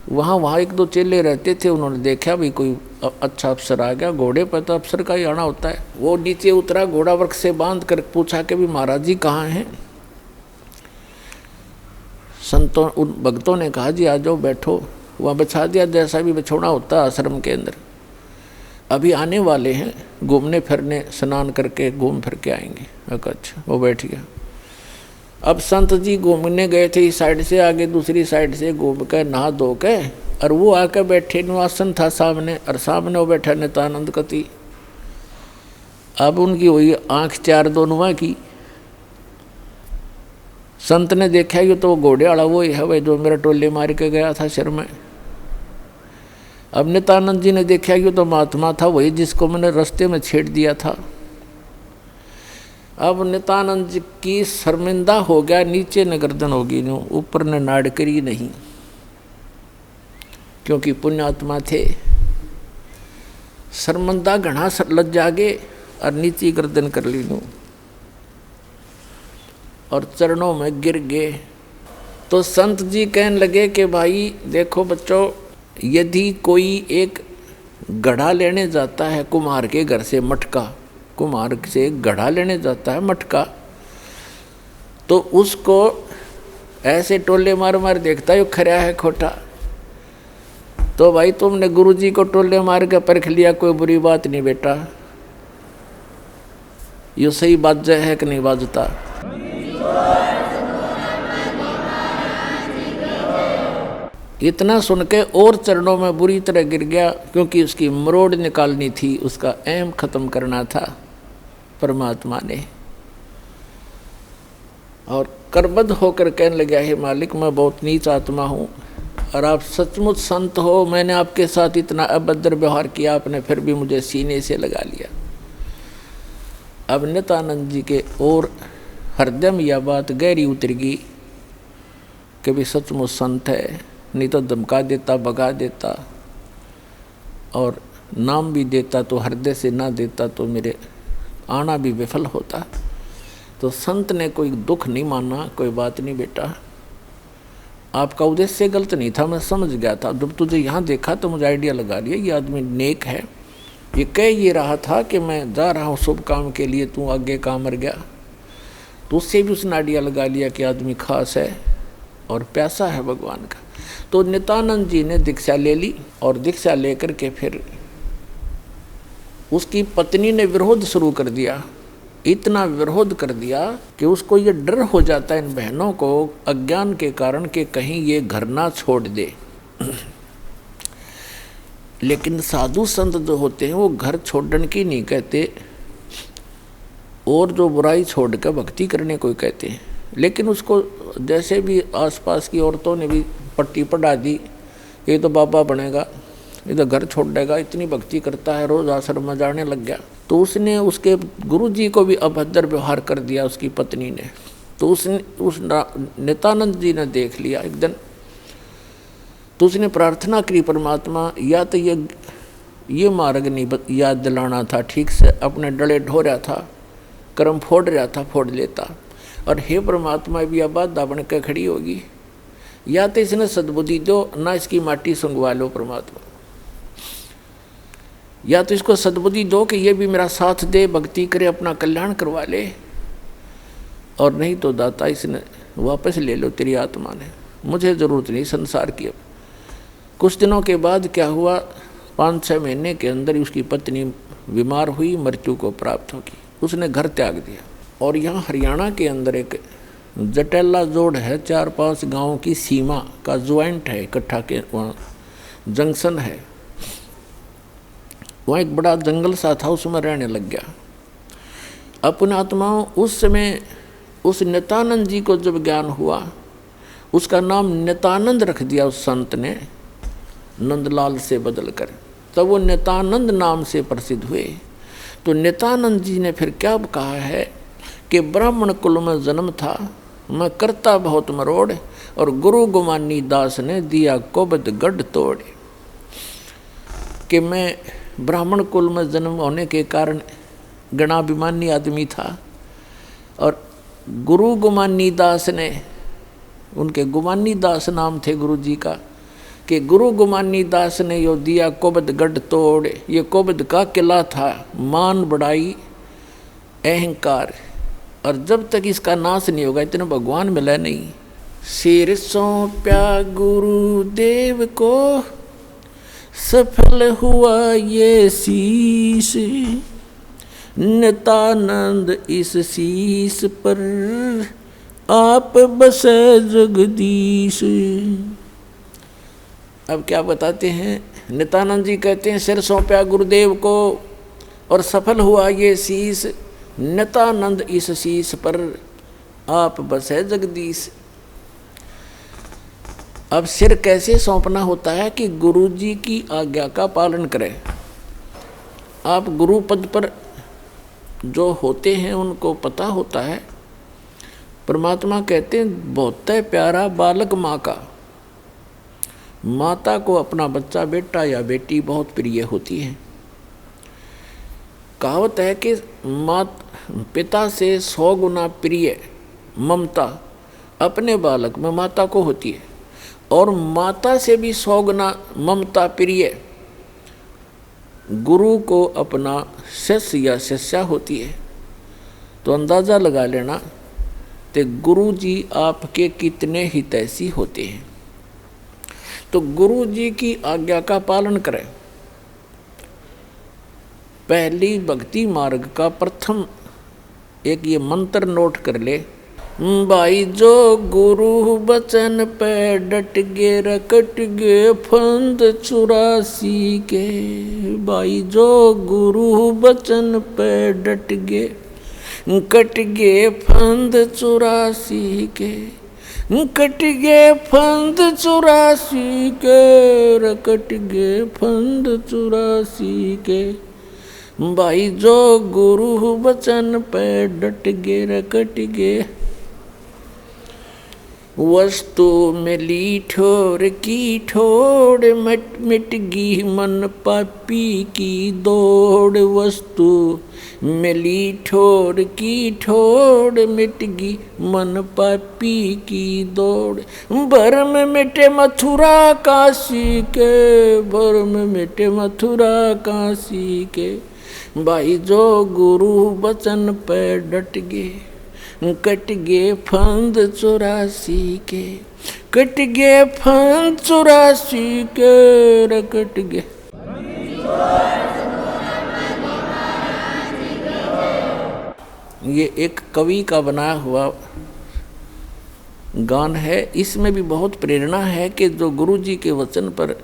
S2: वहाँ एक दो चेले रहते थे, उन्होंने देखा भी कोई अच्छा अफसर आ गया, घोड़े पर तो अफसर का ही आना होता है। वो नीचे उतरा, घोड़ा वृक्ष से बांध कर पूछा कि भी महाराज जी कहाँ हैं। संतों उन भक्तों ने कहा जी आ जाओ बैठो, वहाँ बिछा दिया जैसा भी बिछोना होता है आश्रम के अंदर। अभी आने वाले हैं, घूमने फिरने, स्नान करके घूम फिर के आएंगे। अच्छा, वो बैठ गया। अब संत जी घूमने गए थे, इस साइड से आगे दूसरी साइड से घूम कर नहा धो के, और वो आकर बैठे, आसन था सामने, और सामने वो बैठा नित्यानंद कति। अब उनकी हुई आंख चार दोनों की। संत ने देखा कि तो घोड़े वाला वो ही है भाई जो मेरा टोले मार के गया था सिर में। अब नित्यानंद जी ने देखा कि तो महात्मा था वही जिसको मैंने रास्ते में छेड़ दिया था। अब नित्यानंद जी की शर्मिंदा हो गया, नीचे न गर्दन होगी नो, ऊपर ने नाड़ करी नहीं, क्योंकि पुण्यात्मा थे। शर्मिंदा घना लज्जा गे और नीचे गर्दन कर ली नो, और चरणों में गिर गए। तो संत जी कहने लगे कि भाई देखो बच्चों, यदि कोई एक गढ़ा लेने जाता है कुम्हार के घर से, मटका, कुम्हार से गढ़ा लेने जाता है मटका, तो उसको ऐसे टोले मार मार देखता है खरा है खोटा। तो भाई तुमने गुरुजी को टोले मार के परख लिया, कोई बुरी बात नहीं बेटा, ये सही बात है कि नहीं बाजता। इतना सुन के और चरणों में बुरी तरह गिर गया, क्योंकि उसकी मरोड़ निकालनी थी, उसका ऐम खत्म करना था परमात्मा ने। और करबद्ध होकर कहने लगा, हे मालिक मैं बहुत नीच आत्मा हूँ, और आप सचमुच संत हो, मैंने आपके साथ इतना अभद्र व्यवहार किया, आपने फिर भी मुझे सीने से लगा लिया। अब नित्यानंद जी के और हृदय में यह बात गहरी उतर गई कि भी सचमुच संत है, नहीं तो धमका देता, भगा देता और नाम भी देता तो हृदय से ना देता तो मेरे आना भी विफल होता। तो संत ने कोई दुख नहीं माना, कोई बात नहीं बेटा, आपका उद्देश्य गलत नहीं था, मैं समझ गया था। जब तुझे यहाँ देखा तो मुझे आइडिया लगा लिया ये आदमी नेक है। ये कह ये रहा था कि मैं जा रहा हूँ शुभ काम के लिए, तू आगे कहाँ मर गया। तो उससे भी उसने आइडिया लगा लिया कि आदमी खास है और प्यासा है भगवान का। तो नित्यानंद जी ने दीक्षा ले ली और दीक्षा लेकर के फिर उसकी पत्नी ने विरोध शुरू कर दिया। इतना विरोध कर दिया कि उसको ये डर हो जाता है इन बहनों को अज्ञान के कारण कि कहीं ये घर ना छोड़ दे। लेकिन साधु संत जो होते हैं वो घर छोड़ने की नहीं कहते, और जो बुराई छोड़ कर भक्ति करने को कहते हैं। लेकिन उसको जैसे भी आसपास की औरतों ने भी पट्टी पढ़ा दी, ये तो बाबा बनेगा, ये तो घर छोड़ देगा, इतनी भक्ति करता है, रोज आश्रम में जाने लग गया। तो उसने उसके गुरुजी को भी अभद्र व्यवहार कर दिया उसकी पत्नी ने। तो उस नित्यानंद जी ने देख लिया एक दिन, तो उसने प्रार्थना करी परमात्मा या तो ये मार्ग नहीं याद दिलाना था ठीक से, अपने डले ढो रहा था, कर्म फोड़ रहा था, फोड़ लेता। और हे परमात्मा भी अब बाधा बन के खड़ी होगी, या तो इसने सद्बुद्धि दो, ना इसकी माटी सुंगवा लो परमात्मा, या तो इसको सद्बुद्धि दो कि ये भी मेरा साथ दे, भक्ति करे, अपना कल्याण करवा ले, और नहीं तो दाता इसने वापस ले लो तेरी आत्मा ने, मुझे ज़रूरत नहीं संसार की। अब कुछ दिनों के बाद क्या हुआ, 5-6 महीने के अंदर ही उसकी पत्नी बीमार हुई, मृत्यु को प्राप्त होगी, उसने घर त्याग दिया। और यहाँ हरियाणा के अंदर एक जटेला जोड़ है, 4-5 गाँव की सीमा का ज्वाइंट है, इकट्ठा के वहाँ जंक्शन है, वहाँ एक बड़ा जंगल सा था, उसमें रहने लग गया। अपने आत्माओं उस समय उस नित्यानंद जी को जब ज्ञान हुआ, उसका नाम नित्यानंद रख दिया उस संत ने, नंदलाल से बदल कर, तब वो नित्यानंद नाम से प्रसिद्ध हुए। तो नित्यानंद जी ने फिर क्या कहा है कि ब्राह्मण कुल में जन्म था, मैं करता बहुत मरोड़, और गुरु गुमानी दास ने दिया कोबद गढ़ तोड़। कि मैं ब्राह्मण कुल में जन्म होने के कारण गणाभिमानी आदमी था, और गुरु गुमानी दास ने, उनके गुमानी दास नाम थे गुरु जी का, कि गुरु गुमानी दास ने यो दिया कोबद गढ़ तोड़। ये कोबद का किला था, मान बढ़ाई अहंकार, और जब तक इसका नाश नहीं होगा इतना भगवान मिला नहीं। सिर सौंप्या गुरुदेव को, सफल हुआ ये शीश, नित्यानंद इस शीश पर आप बसे जगदीश। अब क्या बताते हैं, नित्यानंद जी कहते हैं सिर सौंप्या गुरुदेव को और सफल हुआ ये शीश, नित्यानंद इस शीश पर आप बसे जगदीश। अब सिर कैसे सौंपना होता है कि गुरु जी की आज्ञा का पालन करें। आप गुरु पद पर जो होते हैं उनको पता होता है, परमात्मा कहते हैं बहुत प्यारा बालक माँ का, माता को अपना बच्चा बेटा या बेटी बहुत प्रिय होती है। कहावत है कि पिता से 100 गुना प्रिय ममता अपने बालक में माता को होती है, और माता से भी 100 गुना ममता प्रिय गुरु को अपना शिष्य या शिष्या होती है। तो अंदाज़ा लगा लेना कि गुरु जी आपके कितने हितैषी होते हैं। तो गुरु जी की आज्ञा का पालन करें। पहली भक्ति मार्ग का प्रथम एक ये मंत्र नोट कर ले, भाई जो गुरु बचन पे डट गे रकट गे फंद 84 के। भाई जो गुरु बचन पे डट गे कट गे फंद 84 के, कट गे फंद 84 के, रकट गे फंद 84 के। भाई जो गुरु बचन पे डट गे रकट गे। वस्तु मिली ठोर की ठोड़, मिट मिट गी मन पापी की दौड़। वस्तु मिली ठोर की ठोड़, मिट गी मन पापी की दौड़। भरम मिटे मथुरा काशी के, भरम मिटे मथुरा काशी के। भाई जो गुरु वचन पे डट गे, कट गे फंद 84 के, कट गे फंद 84 के, रे कट गे। ये एक कवि का बनाया हुआ गान है। इसमें भी बहुत प्रेरणा है कि जो गुरु जी के वचन पर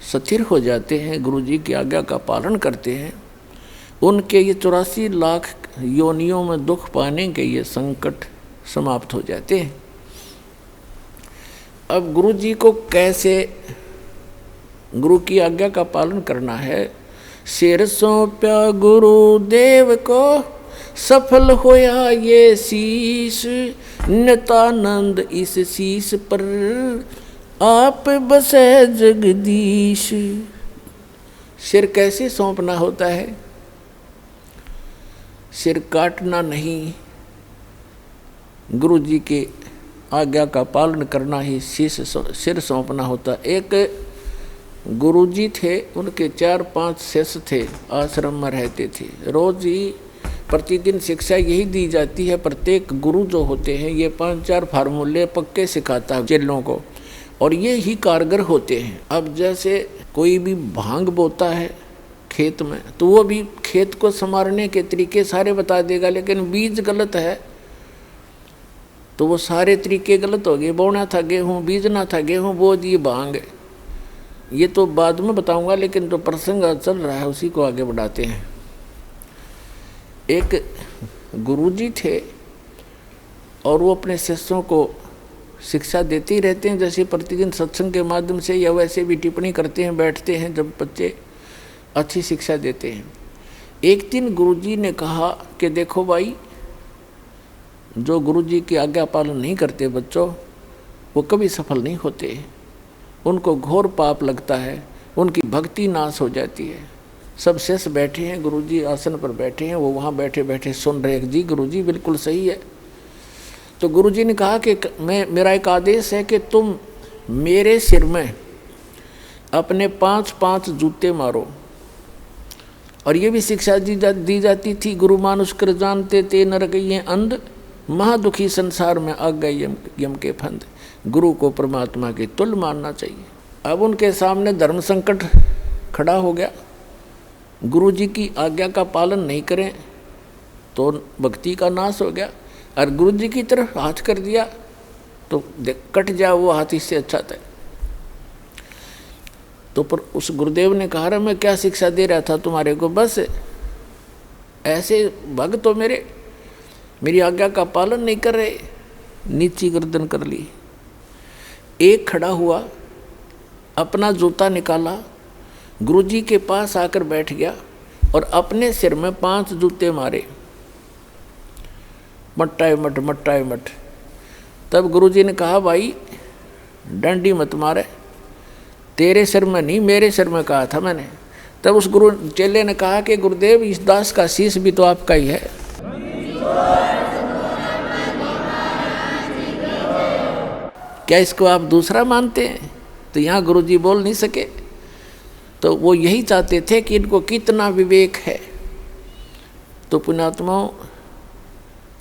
S2: स्थिर हो जाते हैं, गुरु जी की आज्ञा का पालन करते हैं, उनके ये 84 लाख योनियों में दुख पाने के ये संकट समाप्त हो जाते हैं। अब गुरु जी को कैसे गुरु की आज्ञा का पालन करना है। सिर सौंप्या गुरुदेव को, सफल होया ये शीश। नितानंद इस शीश पर, आप बसे जगदीश। सिर कैसे सौंपना होता है? सिर काटना नहीं, गुरु जी के आज्ञा का पालन करना ही सिर सौंपना होता। एक गुरु जी थे, उनके 4-5 शिष्य थे, आश्रम में रहते थे। रोज ही प्रतिदिन शिक्षा यही दी जाती है। प्रत्येक गुरु जो होते हैं ये 5-4 फार्मूले पक्के सिखाता है चेलों को, और ये ही कारगर होते हैं। अब जैसे कोई भी भांग बोता है खेत में, तो वो भी खेत को संवारने के तरीके सारे बता देगा, लेकिन बीज गलत है तो वो सारे तरीके गलत हो गए। बोना था गेहूँ, बीजना था गेहूँ, बो दिए भांग। ये तो बाद में बताऊंगा, लेकिन जो प्रसंग चल रहा है उसी को आगे बढ़ाते हैं। एक गुरुजी थे और वो अपने शिष्यों को शिक्षा देते ही रहते हैं, जैसे प्रतिदिन सत्संग के माध्यम से या वैसे भी टिप्पणी करते हैं, बैठते हैं जब बच्चे, अच्छी शिक्षा देते हैं। एक दिन गुरुजी ने कहा कि देखो भाई, जो गुरुजी की आज्ञा पालन नहीं करते बच्चों, वो कभी सफल नहीं होते, उनको घोर पाप लगता है, उनकी भक्ति नाश हो जाती है। सब शिष्य बैठे हैं, गुरुजी आसन पर बैठे हैं, वो वहाँ बैठे बैठे सुन रहे हैं। जी गुरुजी बिल्कुल सही है। तो गुरुजी ने कहा कि मेरा एक आदेश है कि तुम मेरे सिर में अपने 5-5 जूते मारो। और ये भी शिक्षा दी जाती थी, गुरु मानुष कर जानते ते नरक ये अंध, महादुखी संसार में आ गए यम के फंद। गुरु को परमात्मा के तुल्य मानना चाहिए। अब उनके सामने धर्म संकट खड़ा हो गया। गुरु जी की आज्ञा का पालन नहीं करें तो भक्ति का नाश हो गया, और गुरु जी की तरफ हाथ कर दिया तो कट जाए वो हाथ, इससे अच्छा था। तो पर उस गुरुदेव ने कहा, मैं क्या शिक्षा दे रहा था तुम्हारे को, बस ऐसे भक्त तो मेरी आज्ञा का पालन नहीं कर रहे। नीची गर्दन कर ली। एक खड़ा हुआ, अपना जूता निकाला, गुरुजी के पास आकर बैठ गया और अपने सिर में 5 जूते मारे, मट्टाए मट मट्टाए मट। तब गुरुजी ने कहा, भाई डंडी मत मारे, तेरे सिर में नहीं मेरे सिर में कहा था मैंने। तब उस गुरु चेले ने कहा कि गुरुदेव, इस दास का शीश भी तो आपका ही है। क्या इसको आप दूसरा मानते हैं? तो यहाँ गुरुजी बोल नहीं सके। तो वो यही चाहते थे कि इनको कितना विवेक है। तो पुण्यात्माओं,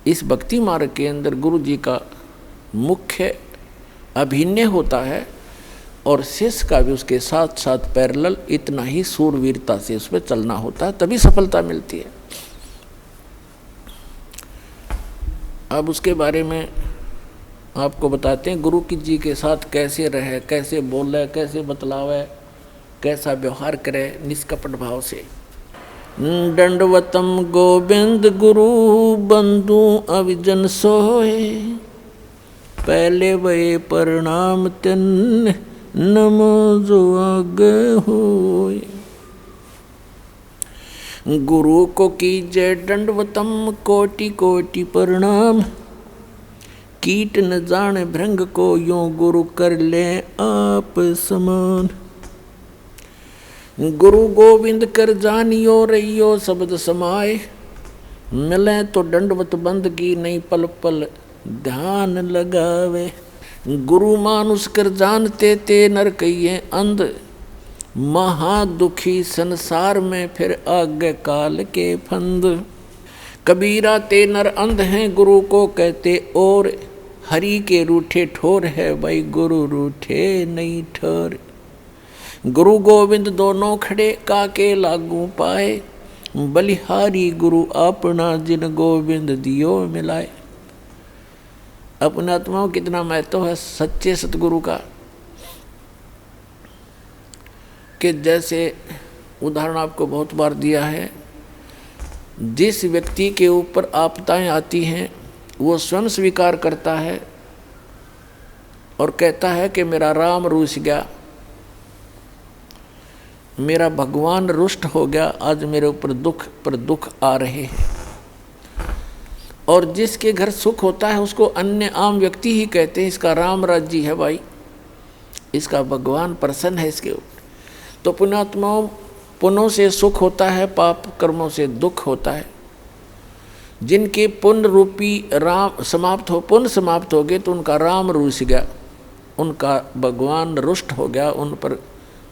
S2: इस भक्ति मार्ग के अंदर गुरुजी का मुख्य अभिनय होता है, और शिष्य का भी उसके साथ साथ पैरेलल इतना ही सूरवीरता से उस पर चलना होता है, तभी सफलता मिलती है। अब उसके बारे में आपको बताते हैं, गुरु की जी के साथ कैसे रहे, कैसे बोले, कैसे बतलावे, कैसा व्यवहार करे निष्कपट भाव से। दंडवतम गोविंद गुरु बंधु अविजन सोए, पहले वे प्रणाम तिन नमो जो आगे होए। गुरु को कीजय दंडवतम कोटि कोटि प्रणाम, कीट न जाने भृंग को, यों गुरु कर ले आप समान। गुरु गोविंद कर जानियो रहियो शब्द समाए, मिले तो दंडवत बंदगी नहीं पल पल ध्यान लगावे। गुरु मानुष कर जानते ते नर कहिए अंध, महा दुखी संसार में फिर आगे काल के फंद। कबीरा ते नर अंध हैं गुरु को कहते और, हरि के रूठे ठोर है भाई गुरु रूठे नहीं ठोर। गुरु गोविंद दोनों खड़े काके लागू पाए, बलिहारी गुरु अपना जिन गोविंद दियो मिलाए। अपने आत्माओं कितना महत्व है सच्चे सतगुरु का, कि जैसे उदाहरण आपको बहुत बार दिया है, जिस व्यक्ति के ऊपर आपदाएं आती हैं वो स्वयं स्वीकार करता है और कहता है कि मेरा राम रूठ गया, मेरा भगवान रुष्ट हो गया, आज मेरे ऊपर दुख पर दुख आ रहे हैं। और जिसके घर सुख होता है उसको अन्य आम व्यक्ति ही कहते हैं इसका राम राज्य है भाई, इसका भगवान प्रसन्न है इसके ऊपर। तो पुण्यात्माओं, पुण्यों से सुख होता है, पाप कर्मों से दुख होता है। जिनके पुण्य रूपी राम समाप्त हो, पुण्य समाप्त हो गए तो उनका राम रूठ गया, उनका भगवान रुष्ट हो गया, उन पर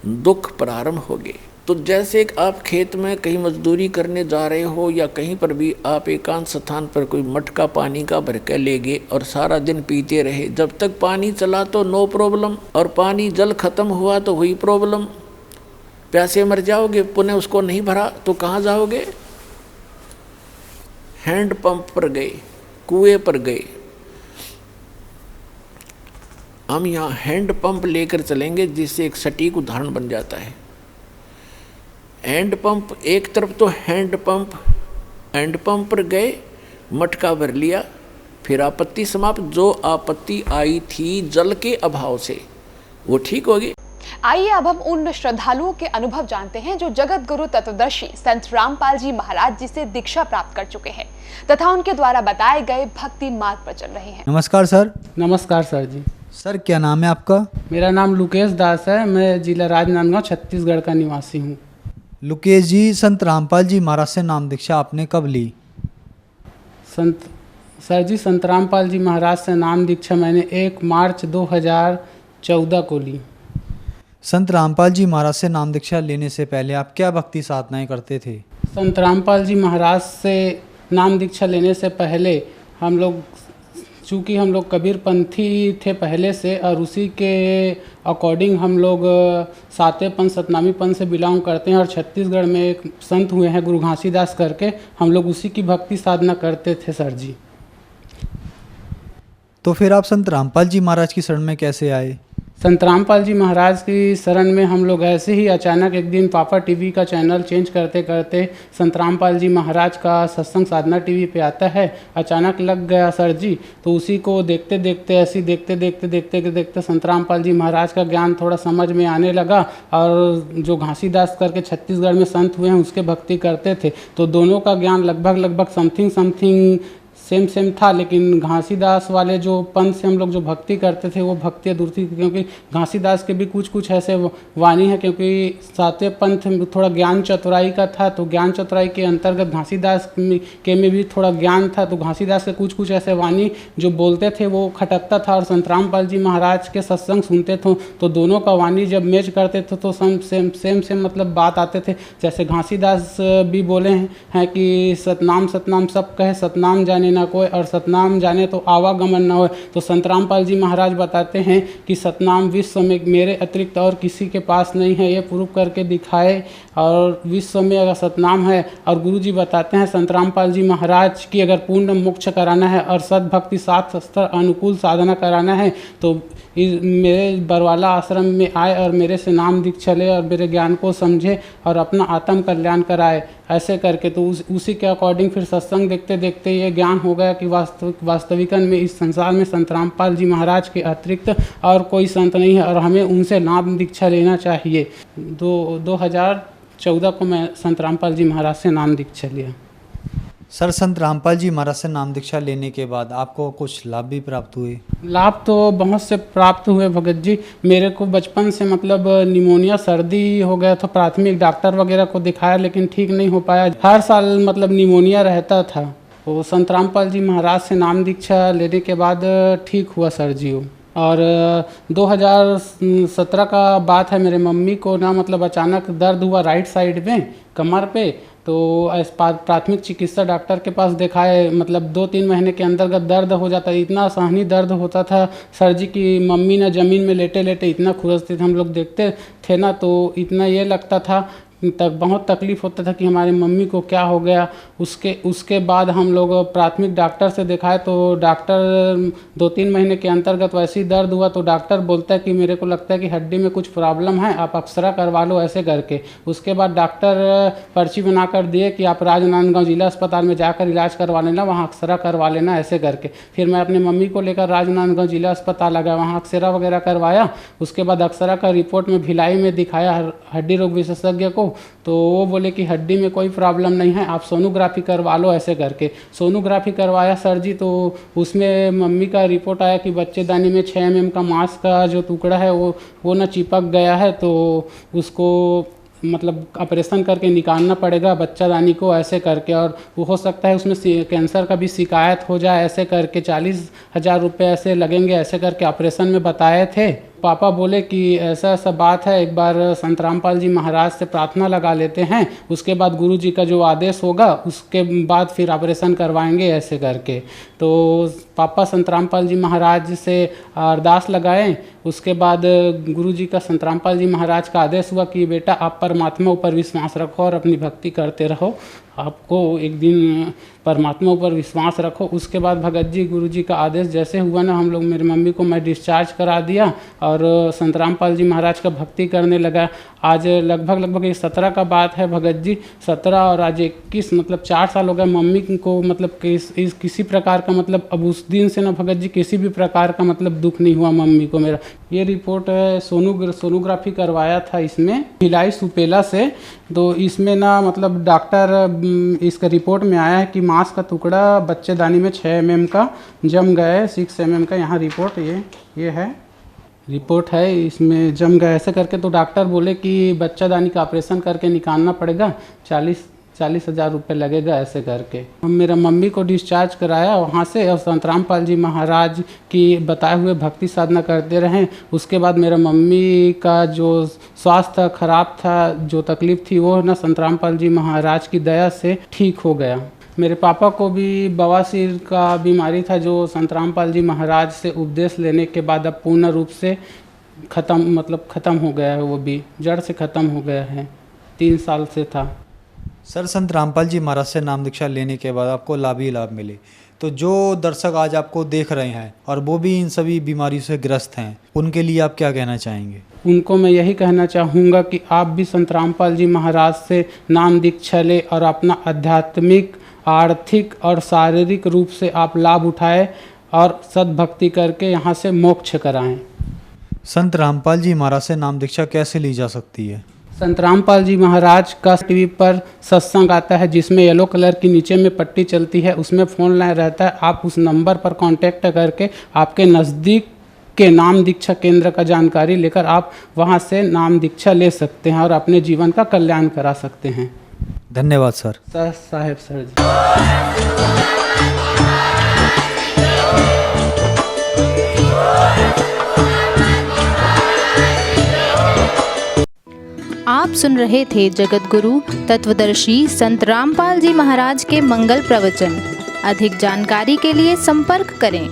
S2: दुख प्रारंभ हो गए। तो जैसे आप खेत में कहीं मजदूरी करने जा रहे हो या कहीं पर भी आप एकांत स्थान पर कोई मटका पानी का भर के ले गए और सारा दिन पीते रहे, जब तक पानी चला तो नो प्रॉब्लम, और पानी जल खत्म हुआ तो हुई प्रॉब्लम, प्यासे मर जाओगे। पुनः उसको नहीं भरा तो कहाँ जाओगे? हैंड पंप पर गए, कुएं पर गए। हम यहाँ हैंड पंप लेकर चलेंगे जिससे एक सटीक उदाहरण बन जाता है। हैंड पंप एक तरफ तो हैंड पंप पर गए, मटका भर लिया, फिर आपत्ति समाप्त। जो आपत्ति आई थी जल के अभाव से वो ठीक होगी।
S3: आइए अब हम उन श्रद्धालुओं के अनुभव जानते हैं जो जगत गुरु तत्वदर्शी संत रामपाल जी महाराज जी से दीक्षा प्राप्त कर चुके हैं तथा उनके द्वारा बताए गए भक्ति मार्ग पर चल रहे हैं।
S4: नमस्कार सर।
S5: नमस्कार सर जी।
S4: सर क्या नाम है आपका?
S5: मेरा नाम लुकेश दास है, मैं जिला राजनांदगांव छत्तीसगढ़ का निवासी हूँ।
S4: लुकेश जी, संत रामपाल जी महाराज से नाम दीक्षा आपने कब ली?
S5: संत रामपाल जी महाराज से नाम दीक्षा मैंने 1 मार्च 2014 को ली।
S4: संत रामपाल जी महाराज से नाम दीक्षा लेने से पहले आप क्या भक्ति साधनाएं करते थे?
S5: संत रामपाल जी महाराज से नाम दीक्षा लेने से पहले चूँकि हम लोग कबीरपंथी थे पहले से, और उसी के अकॉर्डिंग हम लोग सातवें पंथ सतनामी पंथ से बिलोंग करते हैं, और छत्तीसगढ़ में एक संत हुए हैं गुरु घासीदास करके, हम लोग उसी की भक्ति साधना करते थे सर जी।
S4: तो फिर आप संत रामपाल जी महाराज की शरण में कैसे आए?
S5: संत रामपाल जी महाराज की शरण में हम लोग ऐसे ही अचानक एक दिन पापा टीवी का चैनल चेंज करते करते संत रामपाल जी महाराज का सत्संग साधना टीवी पे आता है, अचानक लग गया सर जी। तो उसी को देखते देखते ऐसे देखते संत रामपाल जी महाराज का ज्ञान थोड़ा समझ में आने लगा, और जो घासीदास करके छत्तीसगढ़ में संत हुए हैं उसके भक्ति करते थे, तो दोनों का ज्ञान लगभग समथिंग सेम था। लेकिन घासीदास वाले जो पंथ से हम लोग जो भक्ति करते थे वो भक्ति अधूरी थी, क्योंकि घासीदास के भी कुछ ऐसे वाणी है, क्योंकि सातवें पंथ में थोड़ा ज्ञान चतुराई का था, तो ज्ञान चतुराई के अंतर्गत घासीदास के में भी थोड़ा ज्ञान था, तो घासीदास के कुछ ऐसे वाणी जो बोलते थे वो खटकता था, और संत रामपाल जी महाराज के सत्संग सुनते थे तो दोनों का वाणी जब मैच करते थे तो सेम मतलब बात आते थे। जैसे घासीदास भी बोले हैं कि सतनाम सब कहे, सतनाम जाने ना कोई, और सतनाम जाने तो आवागमन न हो। तो संत रामपाल जी महाराज बताते हैं कि सतनाम विश्व में मेरे अतिरिक्त और किसी के पास नहीं है, ये प्रूव करके दिखाए, और विश्व में अगर सतनाम है। और गुरु जी बताते हैं संत रामपाल जी महाराज की अगर पूर्ण मोक्ष कराना है और सद्भक्ति शास्त्र अनुकूल साधना कराना है तो मेरे बरवाला आश्रम में आए और मेरे से नाम दीक्षा ले और मेरे ज्ञान को समझे और अपना आत्म कल्याण कराए। ऐसे करके तो उसी के अकॉर्डिंग फिर सत्संग देखते देखते ये ज्ञान हो गया कि वास्तविकन में इस संसार में संत रामपाल जी महाराज के अतिरिक्त और कोई संत नहीं है और हमें उनसे नाम दीक्षा लेना चाहिए। 2014 को मैं संत रामपाल जी महाराज से नाम दीक्षा लिया।
S4: सर, संत रामपाल जी महाराज से नाम दीक्षा लेने के बाद आपको कुछ लाभ भी प्राप्त हुए?
S5: लाभ तो बहुत से प्राप्त हुए भगत जी। मेरे को बचपन से मतलब निमोनिया सर्दी हो गया था, प्राथमिक डॉक्टर वगैरह को दिखाया लेकिन ठीक नहीं हो पाया। हर साल मतलब निमोनिया रहता था। वो संत रामपाल जी महाराज से नाम दीक्षा लेने के बाद ठीक हुआ सर जी। और 2017 का बात है, मेरे मम्मी को ना मतलब अचानक दर्द हुआ राइट साइड में कमर पे। तो प्राथमिक चिकित्सा डॉक्टर के पास दिखाए, मतलब 2-3 महीने के अंतर्गत दर्द हो जाता, इतना सहनी दर्द होता था सर जी की मम्मी ना ज़मीन में लेटे लेटे इतना खुरसते थे। हम लोग देखते थे ना तो इतना ये लगता था तक बहुत तकलीफ़ होता था कि हमारे मम्मी को क्या हो गया। उसके बाद हम लोग प्राथमिक डॉक्टर से दिखाए तो डॉक्टर 2-3 महीने के अंतर्गत वैसे ही दर्द हुआ तो डॉक्टर बोलता है कि मेरे को लगता है कि हड्डी में कुछ प्रॉब्लम है, आप एक्सरा करवा लो ऐसे करके। उसके बाद डॉक्टर पर्ची बना कर दिए कि आप राजनांदगांव जिला अस्पताल में जाकर इलाज करवा लेना, वहाँ एक्सरा करवा लेना ऐसे करके। फिर मैं अपने मम्मी को लेकर राजनांदगांव जिला अस्पताल आ गया, वहाँ एक्सरा वगैरह करवाया। उसके बाद एक्सरा का रिपोर्ट में भिलाई में दिखाया हड्डी रोग विशेषज्ञ को, तो वो बोले कि हड्डी में कोई प्रॉब्लम नहीं है, आप सोनोग्राफी करवा लो ऐसे करके। सोनोग्राफी करवाया सर जी तो उसमें मम्मी का रिपोर्ट आया कि बच्चेदानी में 6 mm का मांस का जो टुकड़ा है वो ना चिपक गया है, तो उसको मतलब ऑपरेशन करके निकालना पड़ेगा बच्चादानी को ऐसे करके। और वो हो सकता है उसमें कैंसर का भी शिकायत हो जाए ऐसे करके, 40,000 रुपये ऐसे लगेंगे ऐसे करके ऑपरेशन में बताए थे। पापा बोले कि ऐसा ऐसा बात है, एक बार संत रामपाल जी महाराज से प्रार्थना लगा लेते हैं, उसके बाद गुरु जी का जो आदेश होगा उसके बाद फिर ऑपरेशन करवाएंगे ऐसे करके। तो पापा संत रामपाल जी महाराज से अरदास लगाए। उसके बाद गुरु जी का संत रामपाल जी महाराज का आदेश हुआ कि बेटा आप परमात्मा ऊपर विश्वास रखो और अपनी भक्ति करते रहो, आपको एक दिन परमात्मा ऊपर विश्वास रखो। उसके बाद भगत जी गुरु जी का आदेश जैसे हुआ ना, हम लोग मेरी मम्मी को मैं डिस्चार्ज करा दिया और संत रामपाल जी महाराज का भक्ति करने लगा। आज लगभग ये 17 का बात है भगत जी, 17 और आज 21 मतलब 4 साल हो गए मम्मी को मतलब किसी प्रकार का मतलब अब उस दिन से ना भगत जी किसी भी प्रकार का मतलब दुख नहीं हुआ मम्मी को। मेरा ये रिपोर्ट है, सोनोग्राफी करवाया था इसमें भिलाई सुपेला से। तो इसमें ना मतलब डॉक्टर इसका रिपोर्ट में आया है कि मांस का टुकड़ा बच्चेदानी में 6 mm का जम गया है, 6 mm का। यहाँ रिपोर्ट ये है, रिपोर्ट है, इसमें जम गया ऐसे करके। तो डॉक्टर बोले कि बच्चादानी का ऑपरेशन करके निकालना पड़ेगा, 40,000 रुपये लगेगा ऐसे करके। हम मेरा मम्मी को डिस्चार्ज कराया वहाँ से और संत रामपाल जी महाराज की बताए हुए भक्ति साधना करते रहें। उसके बाद मेरा मम्मी का जो स्वास्थ्य खराब था, जो तकलीफ़ थी, वो ना संत रामपाल जी महाराज की दया से ठीक हो गया। मेरे पापा को भी बवासीर का बीमारी था, जो संत रामपाल जी महाराज से उपदेश लेने के बाद अब पूर्ण रूप से ख़त्म हो गया है, वो भी जड़ से ख़त्म हो गया है, 3 साल से था।
S4: सर, संत रामपाल जी महाराज से नाम दीक्षा लेने के बाद आपको लाभ ही लाभ मिले, तो जो दर्शक आज आपको देख रहे हैं और वो भी इन सभी बीमारियों से ग्रस्त हैं, उनके लिए आप क्या कहना चाहेंगे?
S5: उनको मैं यही कहना चाहूँगा कि आप भी संत रामपाल जी महाराज से नाम दीक्षा लें और अपना आध्यात्मिक, आर्थिक और शारीरिक रूप से आप लाभ उठाएं और सद्भक्ति करके यहाँ से मोक्ष कराएं।
S4: संत रामपाल जी महाराज से नाम दीक्षा कैसे ली जा सकती है?
S5: संत रामपाल जी महाराज का टीवी पर सत्संग आता है, जिसमें येलो कलर की नीचे में पट्टी चलती है, उसमें फ़ोन लाइन रहता है। आप उस नंबर पर कांटेक्ट करके आपके नज़दीक के नाम दीक्षा केंद्र का जानकारी लेकर आप वहां से नाम दीक्षा ले सकते हैं और अपने जीवन का कल्याण करा सकते हैं।
S4: धन्यवाद सर।
S5: साहेब सर जी।
S6: आप सुन रहे थे जगत गुरु तत्वदर्शी संत रामपाल जी महाराज के मंगल प्रवचन। अधिक जानकारी के लिए संपर्क करें